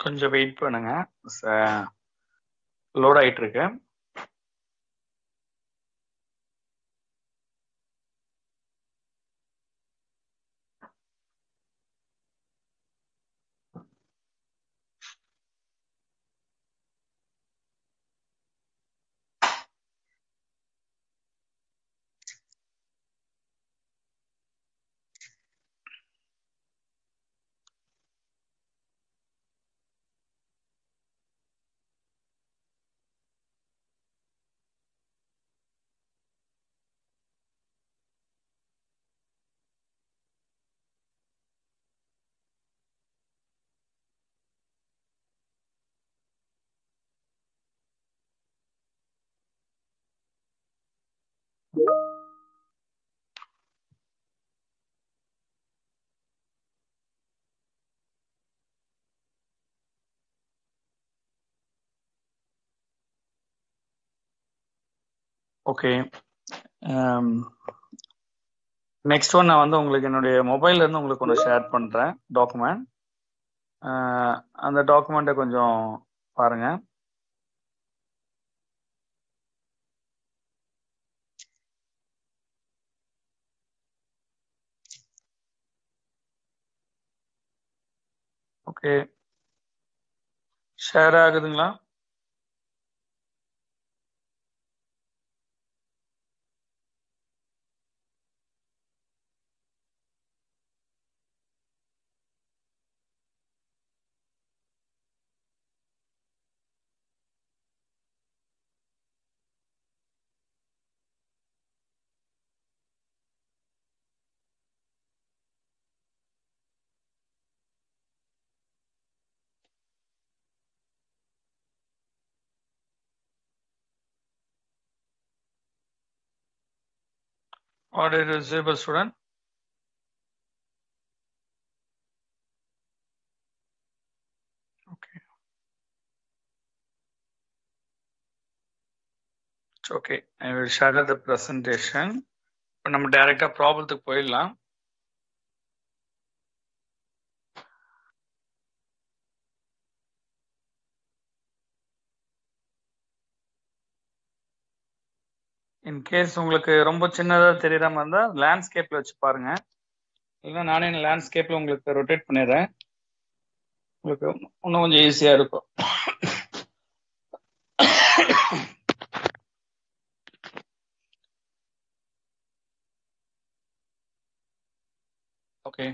கொஞ்சம் வெயிட் பண்ணுங்க, லோட் ஆயிட்டு இருக்கு. ஓகே, நெக்ஸ்ட் ஒன் நான் வந்து உங்களுக்கு என்னுடைய மொபைல்ல இருந்து உங்களுக்கு ஒன்று ஷேர் பண்றேன் டாக்குமெண்ட். அந்த டாக்குமெண்ட்டை கொஞ்சம் பாருங்க. ஓகே, ஷேர் ஆகுதுங்களா? Audio visible, student. Okay. It's okay. I will share the presentation. இப்போ நம்ம டைரக்டா ப்ராப்ளத்துக்கு போயிடலாம். இன்கேஸ் உங்களுக்கு ரொம்ப சின்னதா தெரியற மாதிரி இருந்தா லேண்ட்ஸ்கேப்ல வச்சு பாருங்க. இல்லைன்னா நானே லேண்ட்ஸ்கேப்ல உங்களுக்கு ரொட்டேட் பண்ணிடுறேன். உங்களுக்கு இன்னும் கொஞ்சம் ஈஸியா இருக்கும். ஓகே,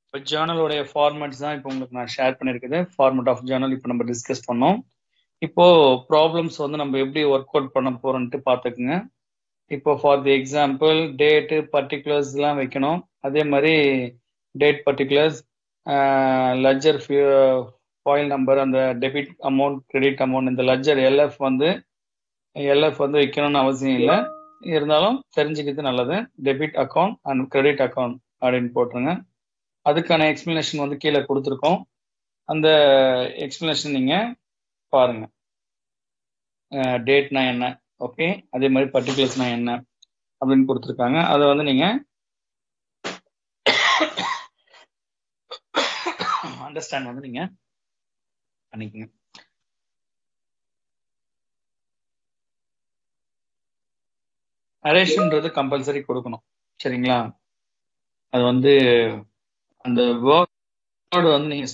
இப்போ ஜேர்னலோடைய ஃபார்மேட்ஸ் தான் இப்போ உங்களுக்கு நான் ஷேர் பண்ணியிருக்குது. ஃபார்மேட் ஆஃப் ஜேர்னல் இப்போ நம்ம டிஸ்கஸ் பண்ணோம். இப்போ ப்ராப்ளம்ஸ் வந்து நம்ம எப்படி ஒர்க் அவுட் பண்ண போறோம்ட்டு பார்த்துக்குங்க. இப்போ ஃபார் தி எக்ஸாம்பிள் டேட்டு பர்டிகுலர்ஸ்லாம் வைக்கணும். அதே மாதிரி date particulars, ledger foil number, அந்த டெபிட் அமௌண்ட் கிரெடிட் அமௌண்ட், இந்த லெட்ஜர் எல்எஃப் வந்து வைக்கணும்னு அவசியம் இல்லை, இருந்தாலும் தெரிஞ்சுக்கிறது நல்லது. Debit account and credit account அப்படின்னு போட்டுருங்க. அதுக்கான எக்ஸ்பிளனேஷன் வந்து கீழே கொடுத்துருக்கோம். அந்த எக்ஸ்பிளனேஷன் நீங்க பாருங்க. டேட்னா என்ன, ஓகே, அதே மாதிரி பர்டிகுலர்ஸ்னா என்ன அப்படின்னு கொடுத்துருக்காங்க. அதை வந்து நீங்க அண்டர்ஸ்டாண்ட் வந்து நீங்க பண்ணிக்கங்க. நரேஷன்ன்றது கம்பல்சரி கொடுக்கணும், சரிங்களா? அது வந்து அந்த வேர்டு வந்து நீங்க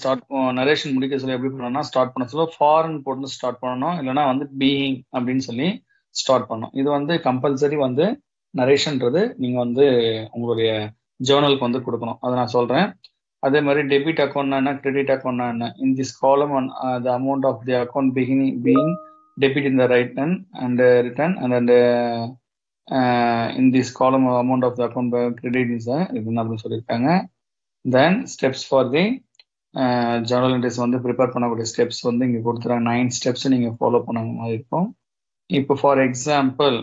நரேஷன் முடிக்க சொல்லி எப்படி பண்ணணும்னா, ஸ்டார்ட் பண்ண சொல்ல ஃபாரின் போட்டு ஸ்டார்ட் பண்ணணும், இல்லைன்னா வந்து பீயிங் அப்படின்னு சொல்லி ஸ்டார்ட் பண்ணணும். இது வந்து கம்பல்சரி வந்து நரேஷன்ன்றது நீங்க வந்து உங்களுடைய ஜேர்னலுக்கு வந்து கொடுக்கணும். அதை நான் சொல்றேன். அதே மாதிரி டெபிட் அக்கௌண்ட்னா என்ன, கிரெடிட் அக்கௌண்ட்னா என்ன. In this column the amount of the account being debit in the right hand and return and in this column amount of the account credit is இதுன்னு அப்படின்னு சொல்லியிருக்காங்க. Then steps for the journal entries வந்து prepare பண்ணக்கூடிய steps வந்து இங்கே கொடுத்துறாங்க. 9 steps நீங்கள் follow பண்ண மாதிரி இருக்கும். இப்போ ஃபார் எக்ஸாம்பிள்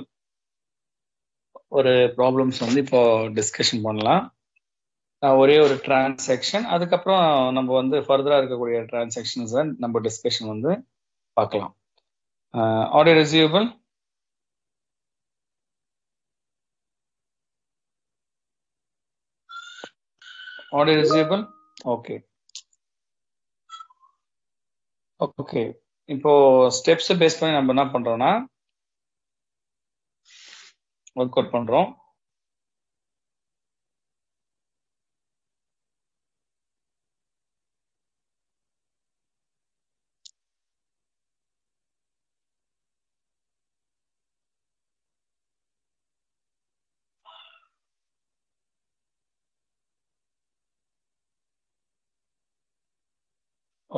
ஒரு ப்ராப்ளம்ஸ் வந்து இப்போ டிஸ்கஷன் பண்ணலாம். ஒரே ஒரு டிரான்சாக்ஷன், அதுக்கப்புறம் நம்ம வந்து ஃபர்தரா இருக்கக்கூடிய டிரான்சாக்ஷன்ஸை நம்ம டிஸ்கஷன் வந்து பார்க்கலாம். Audio receivable? Audio receivable? Okay okay. இப்போ ஸ்டெப்ஸ் பேஸ் பண்ணி நம்ம என்ன பண்றோம்னா ஒர்க் அவுட் பண்றோம்.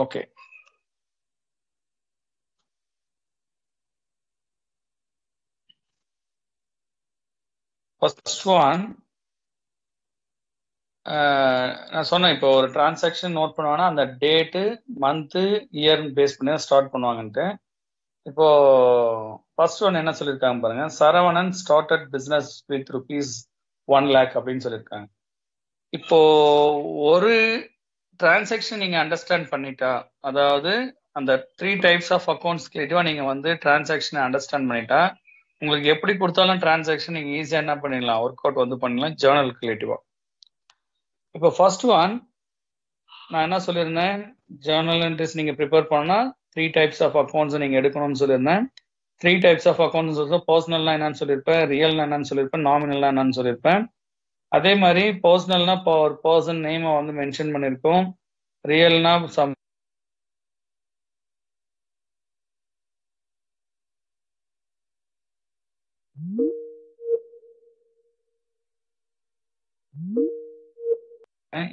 ஓகே, ஃபர்ஸ்ட் ஒன் நான் சொன்னேன், இப்போ ஒரு டிரான்சாக்ஷன் நோட் பண்ணுவாங்கன்னா அந்த டேட்டு, மந்த்து, இயர் பேஸ் பண்ணி தான் ஸ்டார்ட் பண்ணுவாங்கன்ட்டு. இப்போ ஃபர்ஸ்ட் ஒன் என்ன சொல்லியிருக்காங்க பாருங்க. Saravanan started business with ₹1 lakh அப்படின்னு சொல்லியிருக்காங்க. இப்போ ஒரு டிரான்சாக்ஷன் நீங்க அண்டர்ஸ்டாண்ட் பண்ணிட்டா, அதாவது அந்த 3 டைப்ஸ் ஆஃப் அக்கௌண்ட்ஸ் கிரியேட்டிவா நீங்க வந்து டிரான்சாக்ஷனை அண்டர்ஸ்டாண்ட் பண்ணிட்டா, உங்களுக்கு எப்படி கொடுத்தாலும் டிரான்சாக்ஷன் நீங்க ஈஸியா என்ன பண்ணிடலாம், ஒர்க் அவுட் வந்து பண்ணலாம் ஜேர்னல் கிரியேட்டிவா. இப்போ ஃபர்ஸ்ட் ஒன் நான் என்ன சொல்லியிருந்தேன், ஜேர்னல் என்ட்ரிஸ் நீங்க ப்ரிப்பேர் பண்ணா 3 டைப்ஸ் ஆஃப் அக்கௌண்ட்ஸ் நீங்க எடுக்கணும்னு சொல்லியிருந்தேன். 3 டைப்ஸ் ஆஃப் அக்கௌண்ட்ஸ் பர்சனல்னா என்னன்னு சொல்லியிருப்பேன், ரியல்னா என்னன்னு சொல்லியிருப்பேன், நாமினல்னா என்னன்னு சொல்லியிருப்பேன். அதே மாதிரி பர்சனல்னா ஒரு பர்சன் நேமை வந்து மென்ஷன் பண்ணியிருக்கோம், ரியல்னா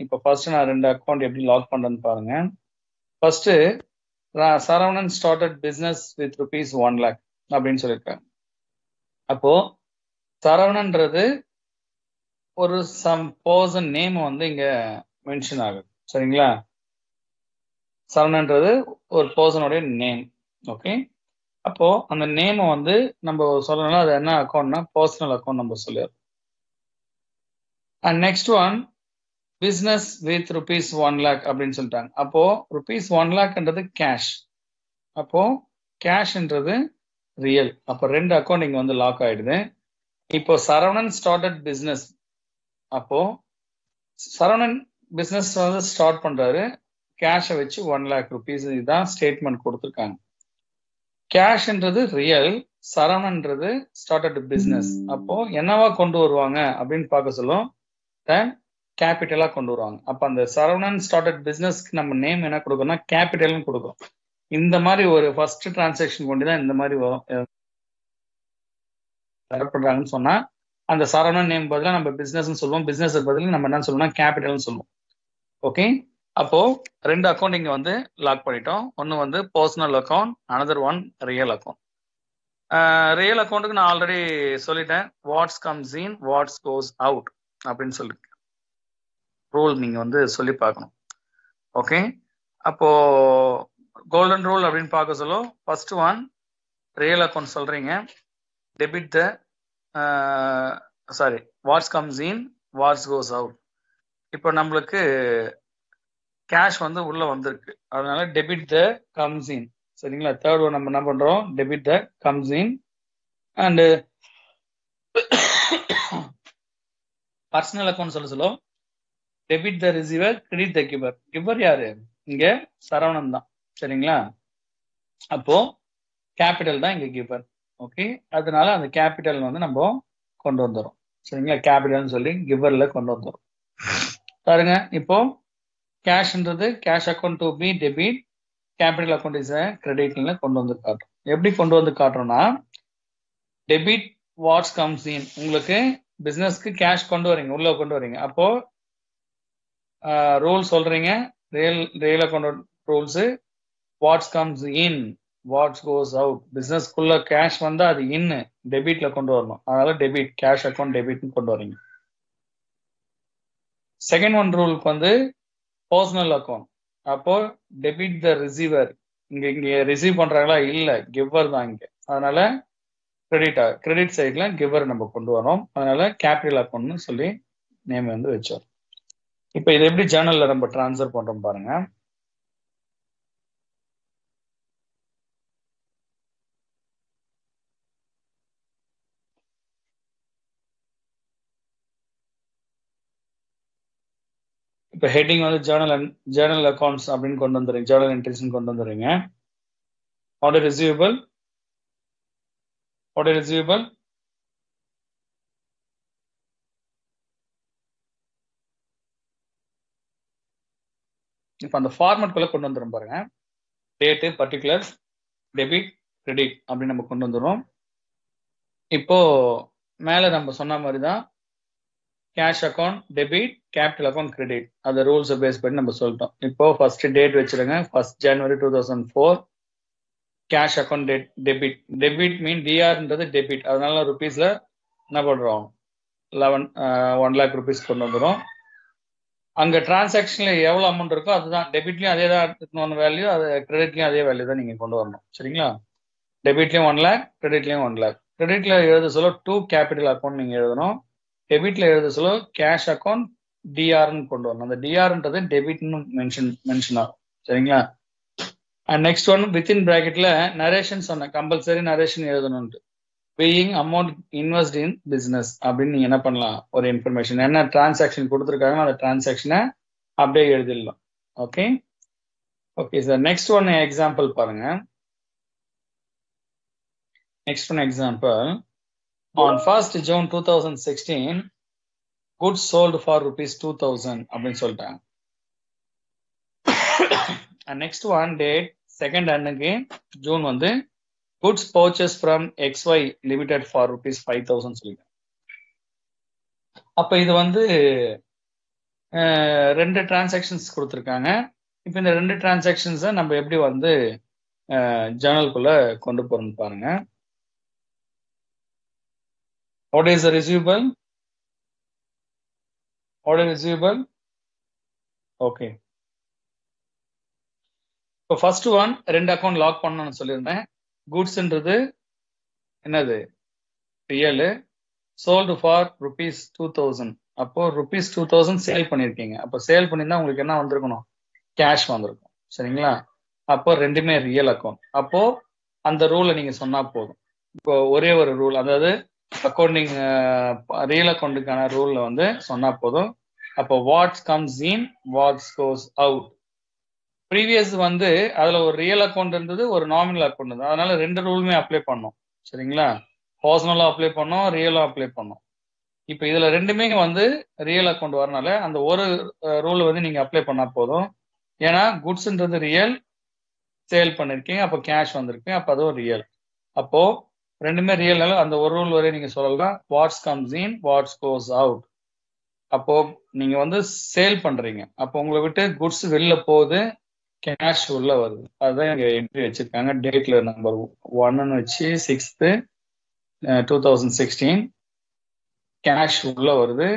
இப்போ ஃபர்ஸ்ட் நான் 2 அக்கௌண்ட் எப்படி லாக் பண்றேன்னு பாருங்க. First Saravanan started business with ₹1 lakh அப்படின்னு சொல்லியிருக்காங்க. அப்போ சரவணன்றது ஒரு சம் பர்சன் நேம் வந்து இங்க மென்ஷன் ஆகுது, சரிங்களா? சரவணன்றது ஒரு பர்சனுடைய நேம், ஓகே. அப்போ அந்த நேமை வந்து நம்ம சொல்லணும்னா அது என்ன அக்கௌண்ட்னா பர்சனல் அக்கௌண்ட் நம்ம சொல்லிடுறோம். And next one business with rupees 1 lakh அப்படின்னு சொல்லிட்டாங்க. அப்போ ருபீஸ் 1 lakhன்றது கேஷ், அப்போ கேஷ்ன்றது ரியல். அப்போ ரெண்டு அக்கௌண்ட் இங்க வந்து லாக் ஆயிடுது. இப்போ சரவணன் ஸ்டார்டட் பிஸ்னஸ், அப்போ சரவணன் பிஸ்னஸ் வந்து ஸ்டார்ட் பண்றாரு, கேஷை வச்சு 1 lakh rupees இதுதான் ஸ்டேட்மெண்ட் கொடுத்துருக்காங்க. கேஷ்ன்றது ரியல், சரவணன்றது ஸ்டார்டட் பிஸ்னஸ். அப்போ என்னவா கொண்டு வருவாங்க அப்படின்னு பார்க்க சொல்லும், கேபிட்டலா கொண்டு வருவாங்க. அப்ப அந்த சரவணன் ஸ்டார்டட் பிசினஸ்க்கு நம்ம நேம் என்ன கொடுக்கணும்னா கேபிட்டல்னு கொடுக்கும். இந்த மாதிரி ஒரு ஃபர்ஸ்ட் டிரான்சாக்ஷன் கொண்டு தான் இந்த மாதிரி பண்றாங்கன்னு சொன்னா அந்த சரவணன் நேம் பதிலாக நம்ம பிசினஸ் சொல்லுவோம், பிசினஸ் பதில் நம்ம என்ன சொல்லுவோம்னா கேபிட்டல்னு சொல்லுவோம். ஓகே, அப்போ ரெண்டு அக்கௌண்ட் இங்க வந்து லாக் பண்ணிட்டோம். ஒன்னு வந்து personal account, another one real account. Real அக்கௌண்ட்டுக்கு நான் ஆல்ரெடி சொல்லிட்டேன், what's comes in what's goes out அப்படின்னு சொல்லிட்டு ரூல் நீங்க வந்து சொல்லி பார்க்கணும். ஓகே, அப்போ கோல்டன் ரூல் அப்படின்னு பார்க்க சொல்ல ஃபர்ஸ்ட் ஒன் ரியல் அக்கௌண்ட் சொல்றீங்க, debit the what's comes in what's goes out. இப்போ நம்மளுக்கு கேஷ் வந்து உள்ள வந்திருக்கு, அதனால டெபிட் த கம்ஸ் இன். சரிங்களா, தேர்ட் ஒன் நம்ம என்ன பண்றோம், debit the comes in. And personal account சொல்ல debit the receiver, credit the giver. Giver யாரு, இங்க சரவணன் தான். சரிங்களா, அப்போ கேபிட்டல் தான் இங்க கிவர். ஓகே, அதனால அந்த கேபிட்டல் வந்து நம்ம கொண்டு வந்துடும். சரிங்களா, கேபிட்டல்னு சொல்லி கிவர்ல கொண்டு வந்துடும். பாருங்க, இப்போ கேஷ்ன்றது cash account to be debit, capital account is கிரெடிட்ல கொண்டு வந்து காட்டும். எப்படி கொண்டு வந்து காட்டுறோம்னா, டெபிட் வாட்ஸ் கம்ஸ் இன், உங்களுக்கு பிசினஸ்க்கு கேஷ் கொண்டு வரீங்க, உள்ள கொண்டு வரீங்க. அப்போ ரூல் சொல்றீங்க, real account rules, what's comes in what's goes out. பிசினஸ்க்குள்ள கேஷ் வந்தா அது இன் டெபிட்ல கொண்டு வரணும், அதனால டெபிட் கேஷ் அக்கௌண்ட் டெபிட்னு கொண்டு வரீங்க. செகண்ட் ஒன் ரூலுக்கு வந்து பர்சனல் அக்கௌண்ட், அப்போ டெபிட் த ரிசீவர், இங்க ரிசீவ் பண்றாங்களா இல்ல, கிவர் தான் இங்க, அதனால கிரெடிட் சைட்ல கிவர் நம்ம கொண்டு வரோம், அதனால கேபிட்டல் அக்கௌண்ட்னு சொல்லி நேம் வந்து வச்சோம். இப்போ இது எப்படி ஜேர்னல்ல நம்ம டிரான்ஸ்ஃபர் பண்றோம் பாருங்க. இப்போ ஹெட்டிங் வந்து ஜேர்னல் அக்கௌண்ட்ஸ் அப்படின்னு கொண்டு வந்துடுறீங்க, ஜேர்னல் என்ட்ரிஸ் கொண்டு வந்துடுறீங்க. ஆர்டர் ரிசீவபிள், ஆர்டர் ரிசீவபிள், இப்போ அந்த ஃபார்மேட் குள்ள கொண்டு வந்துடும் பாருங்க. டேட்டு, பர்டிகுலர், டெபிட், கிரெடிட் அப்படின்னு நம்ம கொண்டு வந்துடும். இப்போ மேல நம்ம சொன்ன மாதிரி தான் cash account debit, capital account credit, அந்த ரூல்ஸை பேஸ் பண்ணி நம்ம சொல்லிட்டோம். இப்போ ஃபர்ஸ்ட் டேட் வச்சிருங்க, 1st January 2004. Cash account debit, debit mean டிஆர்ன்றது டெபிட், அதனால ருபீஸ்ல என்ன பண்றோம், 1 lakh rupees கொண்டு வந்துடும். அங்க டிரான்சாக்ஷன்ல எவ்வளவு அமௌண்ட் இருக்கோ அதுதான், டெபிட்லயும் அதே தான் வேல்யூ, அது கிரெடிட்லயும் அதே வேல்யூ தான் நீங்க கொண்டு வரணும். சரிங்களா, டெபிட்லயும் 1 lakh, கிரெடிட்லயும் 1 lakh. கிரெடிட்ல எழுத சொல்ல 2 கேபிட்டல் அக்கௌண்ட் நீங்க எழுதணும், டெபிட்ல எழுத சொல்ல கேஷ் அக்கௌண்ட் டிஆர்னு கொண்டு வரணும். அந்த டிஆர்ன்றது டெபிட்னு மென்ஷன் ஆகும். சரிங்களா, அண்ட் நெக்ஸ்ட் ஒன் வித்தின் பிராக்கெட்ல நரேஷன் சொன்னேன், கம்பல்சரி நரேஷன் எழுதணும்ட்டு. Paying amount invest in business அப்படின்னு நீங்க என்ன பண்ணலாம், ஒரு இன்ஃபர்மேஷன் என்ன டிரான்சாக்ஷன் கொடுத்துருக்காங்க அந்த டிரான்சாக்ஷனை அப்படியே எழுதிடலாம். Okay okay sir, next one example பாருங்க. Next one example, on 1st June 2016 goods sold for ₹2,000 அப்படின்னு சொல்லிட்டாங்க. நெக்ஸ்ட் ஒன் டேட் 2nd அன்னைக்கு ஜூன் வந்து goods purchased from XY limited for ₹5,000 சொல்லிட்டாங்க. அப்ப இது வந்து ரெண்டு டிரான்சாக்ஷன்ஸ் கொடுத்துருக்காங்க. இப்போ இந்த ரெண்டு டிரான்சாக்ஷன்ஸை நம்ம எப்படி வந்து ஜேர்னலுக்குள்ள கொண்டு போறோம்னு பாருங்க. What is the receivable? What is receivable? Okay. இப்போ ஃபர்ஸ்ட் ஒன் ரெண்டு அக்கௌண்ட் லாக் பண்ணணும்னு சொல்லியிருந்தேன். குட்ஸ்ன்றது என்னது, ரியல், சோல்டு ஃபார் ₹2,000 அப்போ ₹2000 சேல் பண்ணிருக்கீங்க. அப்போ சேல் பண்ணியிருந்தா உங்களுக்கு என்ன வந்திருக்கணும்? கேஷ் வந்திருக்கும். சரிங்களா? அப்போ ரெண்டுமே ரியல் அக்கௌண்ட். அப்போ அந்த ரூலை நீங்க சொன்னா போதும். இப்போ ஒரே ஒரு ரூல், அதாவது அக்கௌண்டிங் ரியல் அக்கௌண்ட்டுக்கான ரூல்ல வந்து சொன்னா போதும். அப்போ what's comes in, what's goes out. Previous வந்து அதுல ஒரு ரியல் அக்கௌண்ட் இருந்தது, ஒரு நாமினல் அக்கௌண்ட் இருந்தது. அதனால ரெண்டு ரூலுமே அப்ளை பண்ணோம். சரிங்களா? பர்சனலும் அப்ளை பண்ணோம், ரியலும் அப்ளை பண்ணோம். இப்போ இதுல ரெண்டுமே வந்து ரியல் அக்கௌண்ட் வரனால அந்த ஒரு ரூல் வந்து நீங்க அப்ளை பண்ணா போதும். ஏன்னா குட்ஸ்ன்றது ரியல், சேல் பண்ணிருக்கீங்க, அப்போ கேஷ் வந்திருக்கு, அப்போ அதுவும் ரியல். அப்போ ரெண்டுமே ரியல்னால அந்த ஒரு ரூல் வரை நீங்க சொல்லலாம், what's comes in, what's goes out. அப்போ நீங்க வந்து சேல் பண்றீங்க, அப்போ உங்களை விட்டு குட்ஸ் வெளில போகுது, கேஷ் உள்ள வருது. அதுதான் இங்க என்ட்ரி வச்சிருக்காங்க. டேட்ல நம்பர் 1 வச்சு 6th 2016 கேஷ் உள்ள வருது,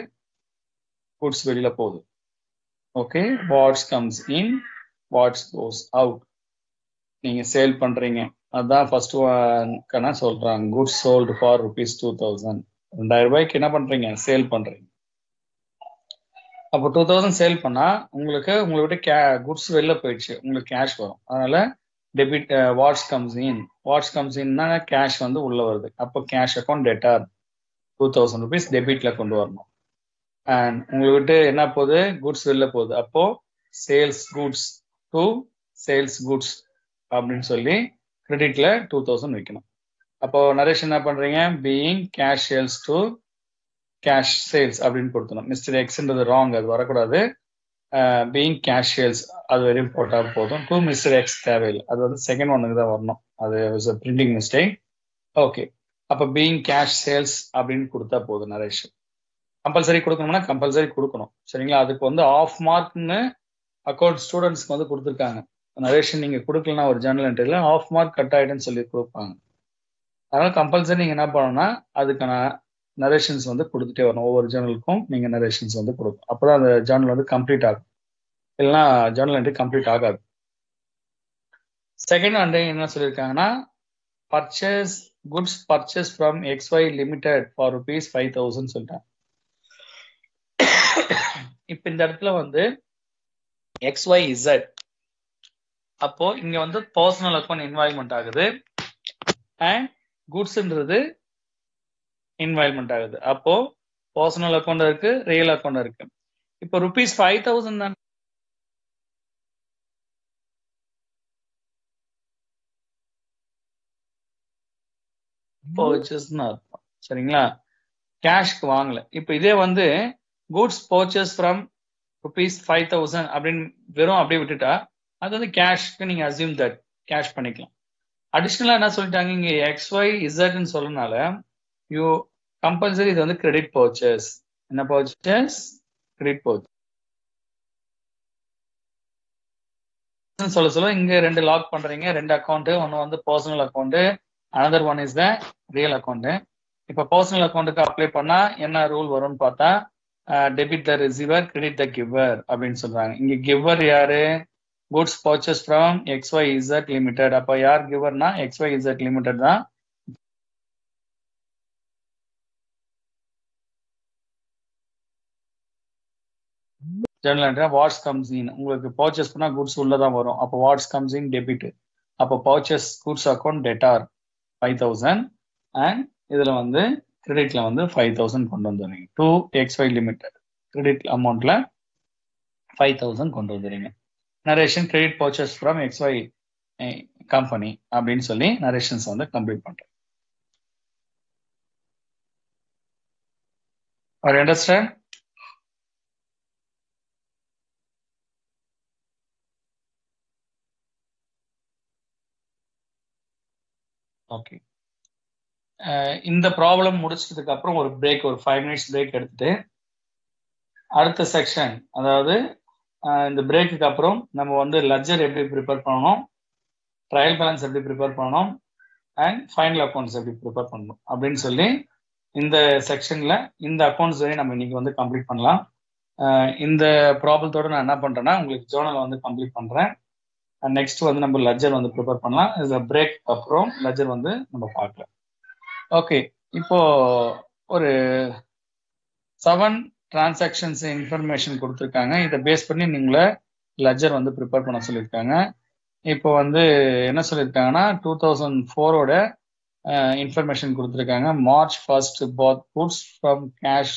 குட்ஸ் வெளியில போகுது. Okay, what's comes in, what's goes out. நீங்க சேல் பண்றீங்க, அதான் ஃபர்ஸ்ட் ஒன்க்கான சொல்றாங்க. Goods sold for ₹2000. 2000 ரூபாய்க்கு என்ன பண்றீங்க? சேல் பண்றீங்க. அப்போ 2000 சேல் பண்ணா உங்களுக்கு உங்களை விட்டு குட்ஸ் வெளில போயிடுச்சு, உங்களுக்கு கேஷ் வரும். அதனால debit what's comes in. What's comes இன்னா கேஷ் வந்து உள்ள வருது. அப்போ கேஷ் அக்கௌண்ட் டெட்டார் ₹2000 டெபிட்ல கொண்டு வரணும். அண்ட் உங்களை விட்டு என்ன போகுது? குட்ஸ் வெளில போகுது. அப்போ sales goods to sales goods அப்படின்னு சொல்லி கிரெடிட்ல 2000 வைக்கணும். அப்போ நரேஷன் என்ன பண்றீங்க? Being cash sales to cash sales அப்படின்னு கொடுத்தணும். மிஸ்டர் எக்ஸ்ன்றது ராங், அது வரக்கூடாது. பீயிங் கேஷ் சேல்ஸ் அது வரையும் போட்டா போதும். டு மிஸ்டர் எக்ஸ் தேவையில்லை, அது வந்து செகண்ட் ஒன்னுக்கு தான் வரணும். அது was a printing mistake. Okay, அப்போ பீயிங் கேஷ் சேல்ஸ் அப்படின்னு கொடுத்தா போதும். நரேஷன் கம்பல்சரி கொடுக்கணும்னா கம்பல்சரி கொடுக்கணும். சரிங்களா? அதுக்கு வந்து ஆஃப் மார்க்னு அக்கௌண்ட் ஸ்டூடெண்ட்ஸ்க்கு வந்து கொடுத்துருக்காங்க. நரேஷன் நீங்க கொடுக்கலன்னா ஒரு ஜேர்னல் என்ட்ரியில ஆஃப் மார்க் கட் ஆயிடுன்னு சொல்லி கொடுப்பாங்க. அதனால கம்பல்சரி நீங்க என்ன பண்ணணும்னா அதுக்கான நரேஷன்ஸ் வந்து கொடுத்துட்டே வரணும். ஒவ்வொரு ஜேர்னலுக்கும் நீங்க நரேஷன்ஸ் வந்து கொடுக்கணும். அப்போதான் அந்த ஜேர்னல் வந்து கம்ப்ளீட் ஆகும், இல்லைன்னா ஜேர்னல் என்ட்ரி கம்ப்ளீட் ஆகாது. செகண்ட் வந்து என்ன சொல்லியிருக்காங்கன்னா, purchase goods purchase from XY limited for ₹5000 சொல்லிட்டாங்க. இப்ப இந்த இடத்துல வந்து XYZ, அப்போ இங்க வந்து பர்சனல் அக்கௌண்ட் இன்வால்வ்மெண்ட் ஆகுது அண்ட் குட்ஸ்ன்றது இன்வால்வ்மெண்ட் ஆகுது. அப்போ பர்சனல் அக்கௌண்ட் இருக்கு, ரியல் அக்கௌண்ட் இருக்கு. இப்போ ₹5000 தான் பர்ச்சேஸ்னு அர்த்தம். சரிங்களா? கேஷ்க்கு வாங்கல. இப்போ இதே வந்து குட்ஸ் பர்ச்சேஸ் ஃப்ரம் ₹5000 அப்படின்னு வெறும் அப்படியே விட்டுட்டா அது வந்து கேஷ்க்கு நீங்க அசியூம் தட் கேஷ் பண்ணிக்கலாம். அடிஷ்னலா என்ன சொல்லிட்டாங்க இங்க XYZ சொல்லனால யூ கம்பல்சரி இது வந்து கிரெடிட் பர்ச்சேஸ். என்ன பர்ச்சேஸ்? கிரெடிட் பர்ச்சேஸ் சொல்ல இங்க ரெண்டு லாக் பண்றீங்க, ரெண்டு அக்கௌண்ட். ஒன்னு வந்து personal account, another one is the real account. இப்ப பர்சனல் அக்கௌண்ட்டுக்கு அப்ளை பண்ணா என்ன ரூல் வரும்னு பார்த்தா debit the receiver, credit the giver அப்படின்னு சொல்றாங்க. இங்க கிவர் யாரு? Goods purchase from XYZ limited. அப்ப யார் கிவர்னா XYZ லிமிடெட் தான். Journal entry what's comes in. உங்களுக்கு பர்ச்சேஸ் பண்ணா குட்ஸ் உள்ளதான் வரும். அப்போ வாட்ஸ் கம்ஸ் இன் டெபிட். அப்போ purchase goods account debtor 5000 and இதுல வந்து கிரெடிட்ல வந்து 5000 கொண்டு வந்துடுறீங்க. டு XY லிமிடெட் கிரெடிட் அமௌண்ட்ல 5000 கொண்டு வந்துடுறீங்க. Narration credit purchase from XY company அப்படின்னு சொல்லி நரேஷன்ஸ் வந்து கம்ப்ளீட் பண்றேன். Are you understand? ஓகே, இந்த ப்ராப்ளம் முடிச்சதுக்கு அப்புறம் ஒரு பிரேக், ஒரு 5 minutes பிரேக் எடுத்துட்டு அடுத்த செக்ஷன், அதாவது இந்த பிரேக்குக்கு அப்புறம் நம்ம வந்து லெட்ஜர் எப்படி ப்ரிப்பேர் பண்ணணும், ட்ரையல் பேலன்ஸ் எப்படி ப்ரிப்பேர் பண்ணணும் அண்ட் ஃபைனல் அக்கௌண்ட்ஸ் எப்படி ப்ரிப்பேர் பண்ணணும் அப்படின்னு சொல்லி இந்த செக்ஷன்ல இந்த அக்கௌண்ட்ஸ் வரையும் நம்ம இன்னைக்கு வந்து கம்ப்ளீட் பண்ணலாம். இந்த ப்ராப்ளத்தோட நான் என்ன பண்றேன்னா உங்களுக்கு ஜேர்னல் வந்து கம்ப்ளீட் பண்றேன். நெக்ஸ்ட் வந்து நம்ம லெட்ஜர் வந்து ப்ரிப்பேர் பண்ணலாம். இந்த பிரேக் அப்புறம் லெட்ஜர் வந்து நம்ம பார்க்கலாம். ஓகே, இப்போ ஒரு 7 டிரான்சாக்ஷன்ஸ் இன்ஃபர்மேஷன் கொடுத்துருக்காங்க. இதை பேஸ் பண்ணி நீங்களே லெஜர் வந்து ப்ரிப்பேர் பண்ண சொல்லியிருக்காங்க. இப்போ வந்து என்ன சொல்லியிருக்காங்கன்னா 2004ஓட இன்ஃபர்மேஷன் கொடுத்துருக்காங்க. March 1st bought goods from cash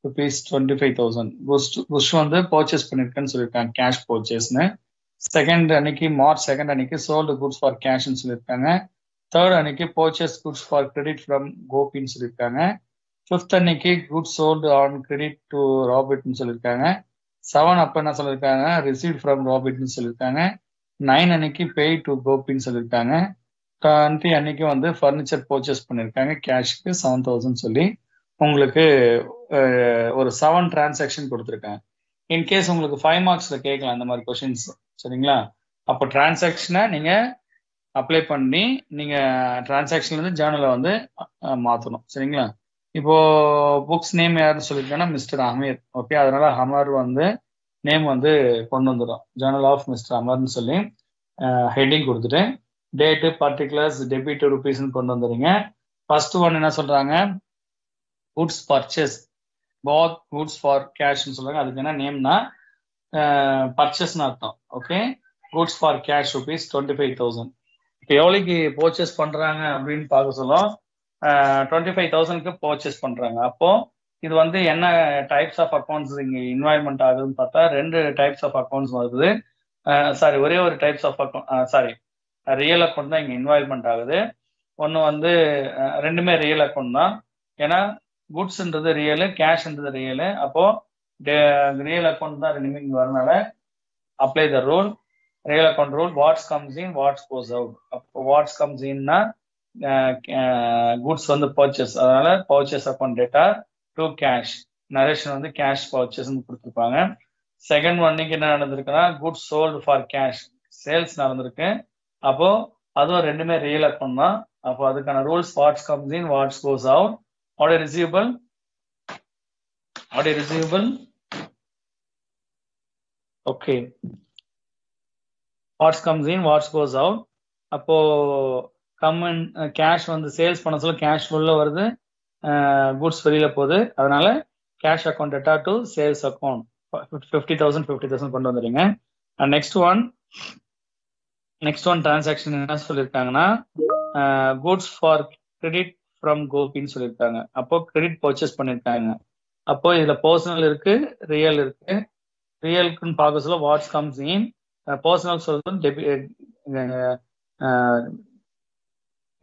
₹25,000. புஷ் வந்து பர்ச்சேஸ் பண்ணிருக்கேன்னு சொல்லியிருக்காங்க, கேஷ் பர்ச்சேஸ்னு. செகண்ட் அன்னைக்கு March 2 அன்னைக்கு சோல்டு குட்ஸ் ஃபார் கேஷ்னு சொல்லியிருக்காங்க. தேர்ட் அன்னைக்கு purchase goods for credit from கோபின்னு சொல்லியிருக்காங்க. ஃபிஃப்த் அன்னைக்கு goods sold on credit to ராபிட்னு சொல்லியிருக்காங்க. 7 அப்போ என்ன சொல்லியிருக்காங்க, ரிசீவ் ஃப்ரம் ராபிட்னு சொல்லியிருக்காங்க. 9 அன்னைக்கு பே டு கோபின்னு சொல்லியிருக்காங்க. 20 அன்னைக்கு வந்து ஃபர்னிச்சர் பர்ச்சேஸ் பண்ணியிருக்காங்க கேஷ்க்கு 7,000 சொல்லி உங்களுக்கு ஒரு 7 டிரான்சாக்ஷன் கொடுத்துருக்காங்க. இன்கேஸ் உங்களுக்கு 5 மார்க்ஸ்ல கேட்கலாம் அந்த மாதிரி கொஷின்ஸ், சரிங்களா? அப்போ டிரான்சாக்ஷனை நீங்க அப்ளை பண்ணி நீங்க டிரான்சாக்ஷன்ல இருந்து ஜேர்னலை வந்து மாற்றணும், சரிங்களா? இப்போ புக்ஸ் நேம் யாருன்னு சொல்லியிருக்காங்கன்னா மிஸ்டர் அமீர். ஓகே, அதனால அமர் வந்து நேம் வந்து கொண்டு வந்துடும், ஜேர்னல் ஆஃப் மிஸ்டர் அமர்னு சொல்லி ஹெட்டிங் கொடுத்துட்டு டேட்டு பர்டிகுலர்ஸ் டெபிட் ருபீஸ்ன்னு கொண்டு வந்துடுங்க. ஃபர்ஸ்ட் ஒன் என்ன சொல்றாங்க, goods purchase both goods for கேஷ்னு சொல்றாங்க. அதுக்கு என்ன நேம்னா பர்ச்சேஸ்னு அர்த்தம். Okay, goods for cash ₹25,000. இப்போ எவ்வளோக்கு பர்ச்சேஸ் பண்றாங்க அப்படின்னு பார்க்க சொல்லும், 25,000க்கு பர்ச்சேஸ் பண்றாங்க. அப்போ இது வந்து என்ன டைப்ஸ் ஆஃப் அக்கௌண்ட்ஸ் இங்க இன்வால்மெண்ட் ஆகுதுன்னு பார்த்தா 2 டைப்ஸ் ஆஃப் அக்கௌண்ட்ஸ் வருது. சாரி, ஒரே ஒரு types of account, sorry, real account தான் இங்க இன்வால்மெண்ட் ஆகுது. ஒன்று வந்து ரெண்டுமே ரியல் அக்கௌண்ட் தான், ஏன்னா குட்ஸ்ன்றது ரியலு, கேஷ்ன்றது ரியலு. அப்போ ரியல் அக்கௌண்ட் தான் ரெண்டுமே இங்க வரனால apply the rule, real account rule. What's comes in what's goes out. அப்போ வாட்ஸ் கம்ஸ் இன்னா குட்ஸ் வந்து பர்ச்சேஸ், அதனால purchase account data to cash, narration வந்து கேஷ் பர்ச்சேஸ்ன்னு கொடுத்துருப்பாங்க. செகண்ட் ஒன்னைக்கு என்ன நடந்திருக்குன்னா goods sold for cash, sales நடந்திருக்கு. அப்போ அதுவும் ரெண்டுமே ரியல் அக்கௌண்ட் தான். அப்போ அதுக்கான rules what's comes in what's goes out. Order receivable, order receivable. Okay, what's comes in what's goes out. அப்போ கம்மன் கேஷ் வந்து சேல்ஸ் பண்ண சொல்ல கேஷ் உள்ள வருது, குட்ஸ் வெளியில போகுது, அதனால cash account data to sales account 50,000 கொண்டு வந்துடுங்க. நெக்ஸ்ட் ஒன் டிரான்சாக்ஷன் என்ன சொல்லியிருக்காங்கன்னா குட்ஸ் ஃபார் கிரெடிட் ஃப்ரம் கோபின்னு சொல்லியிருக்காங்க. அப்போ கிரெடிட் பர்ச்சேஸ் பண்ணியிருக்காங்க. அப்போ இதுல பர்சனல் இருக்கு, ரியல் இருக்கு. ரியலுக்குன்னு பார்க்க சொல்ல வாட்ஸ் கம்ஸ் இன், பர்சனல் சொல்றது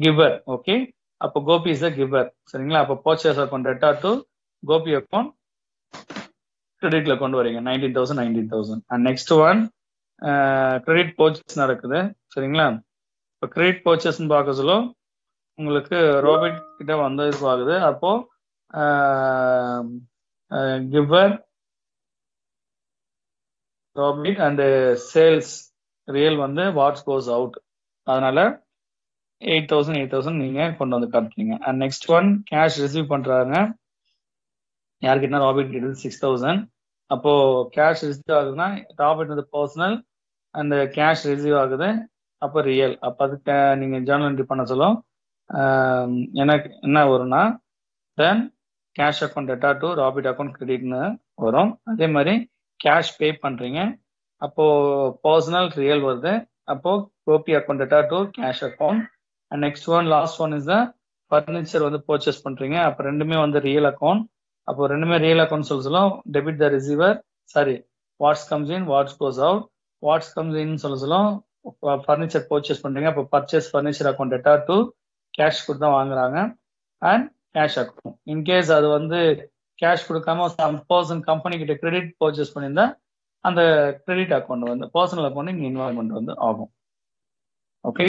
கிவர். ஓகே, அப்போ கோபி இஸ் த கிவர், சரிங்களா? அப்போ purchase account data to Gopi account கிரெடிட்ல கொண்டு வரீங்க 19,000. And next one credit purchase நடக்குது, சரிங்களா? இப்போ கிரெடிட் பர்ச்சேஸ்ன்னு பார்க்க சொல்ல உங்களுக்கு ரோபிட் கிட்ட வந்து இது ஆகுது. அப்போ கிவர் ரோபிட் அண்ட் சேல்ஸ் ரியல் வந்து வாட்ஸ் கோஸ் அவுட், அதனால 8,000 நீங்க கொண்டு வந்து காட்டுறீங்க. And next one cash receive பண்றாங்க, யாருக்கிட்ட ராபிட் கிட்ட 6,000. அப்போ கேஷ் ரிசீவ் ஆகுதுன்னா ராபிட் வந்து பர்சனல் அந்த கேஷ் ரிசீவ் ஆகுது, அப்போ ரியல். அப்போ அதுக்கு நீங்க ஜேர்னல் என்ட்ரி பண்ண சொல்லும் எனக்கு என்ன வரும்னா then cash account data to Rabbit account கிரெடிட்னு வரும். அதே மாதிரி கேஷ் பே பண்றீங்க, அப்போ பர்சனல் ரியல் வருது, அப்போ கோபி account data to cash account. And next one last one is the furniture வந்து பர்ச்சேஸ் பண்றீங்க, அப்போ ரெண்டுமே வந்து ரியல் அக்கௌண்ட். அப்போ ரெண்டுமே ரியல் அக்கௌண்ட் சொல்லும் debit the receiver, sorry, what's comes in what's goes out. What's comes in சொல்லும் furniture purchase பண்றீங்க, அப்போ purchase furniture account data to cash கொடுத்து தான் வாங்குறாங்க அண்ட் கேஷ் அக்கௌண்ட். இன்கேஸ் அது வந்து கேஷ் கொடுக்காம பர்சன் கம்பெனி கிட்ட கிரெடிட் பர்ச்சேஸ் பண்ணியிருந்தா அந்த கிரெடிட் அக்கௌண்ட் வந்து பர்சனல் அக்கௌண்ட் இங்க இன்வால்வ்மெண்ட் வந்து ஆகும். ஓகே,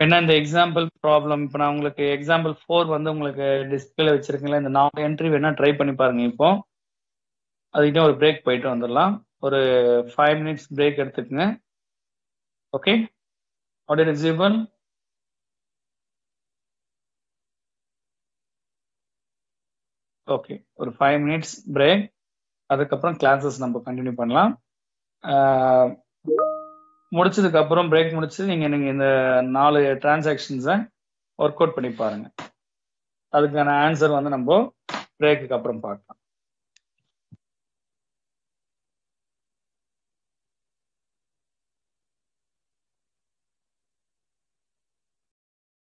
என்ன இந்த எக்ஸாம்பிள் ப்ராப்ளம் இப்போ நான் உங்களுக்கு எக்ஸாம்பிள் 4 வந்து உங்களுக்கு டிஸ்பிளே வச்சிருக்கீங்களா, இந்த 4 என்ட்ரி வேணா ட்ரை பண்ணி பாருங்க. இப்போ அதுக்கிட்ட ஒரு பிரேக் போயிட்டு வந்துடலாம், ஒரு 5 minutes பிரேக் எடுத்துக்கங்க. Okay, audio receivable. ஓகே, ஒரு 5 மினிட்ஸ் பிரேக். அதுக்கப்புறம் கிளாஸஸ் நம்ம கண்டினியூ பண்ணலாம். முடிச்சதுக்கு அப்புறம் பிரேக் முடிச்சு நீங்க இந்த 4 டிரான்சாக்ஷன்ஸை ஒர்க் அவுட் பண்ணி பாருங்க. அதுக்கான ஆன்சர் வந்து நம்ம பிரேக்குக்கு அப்புறம் பார்க்கலாம்.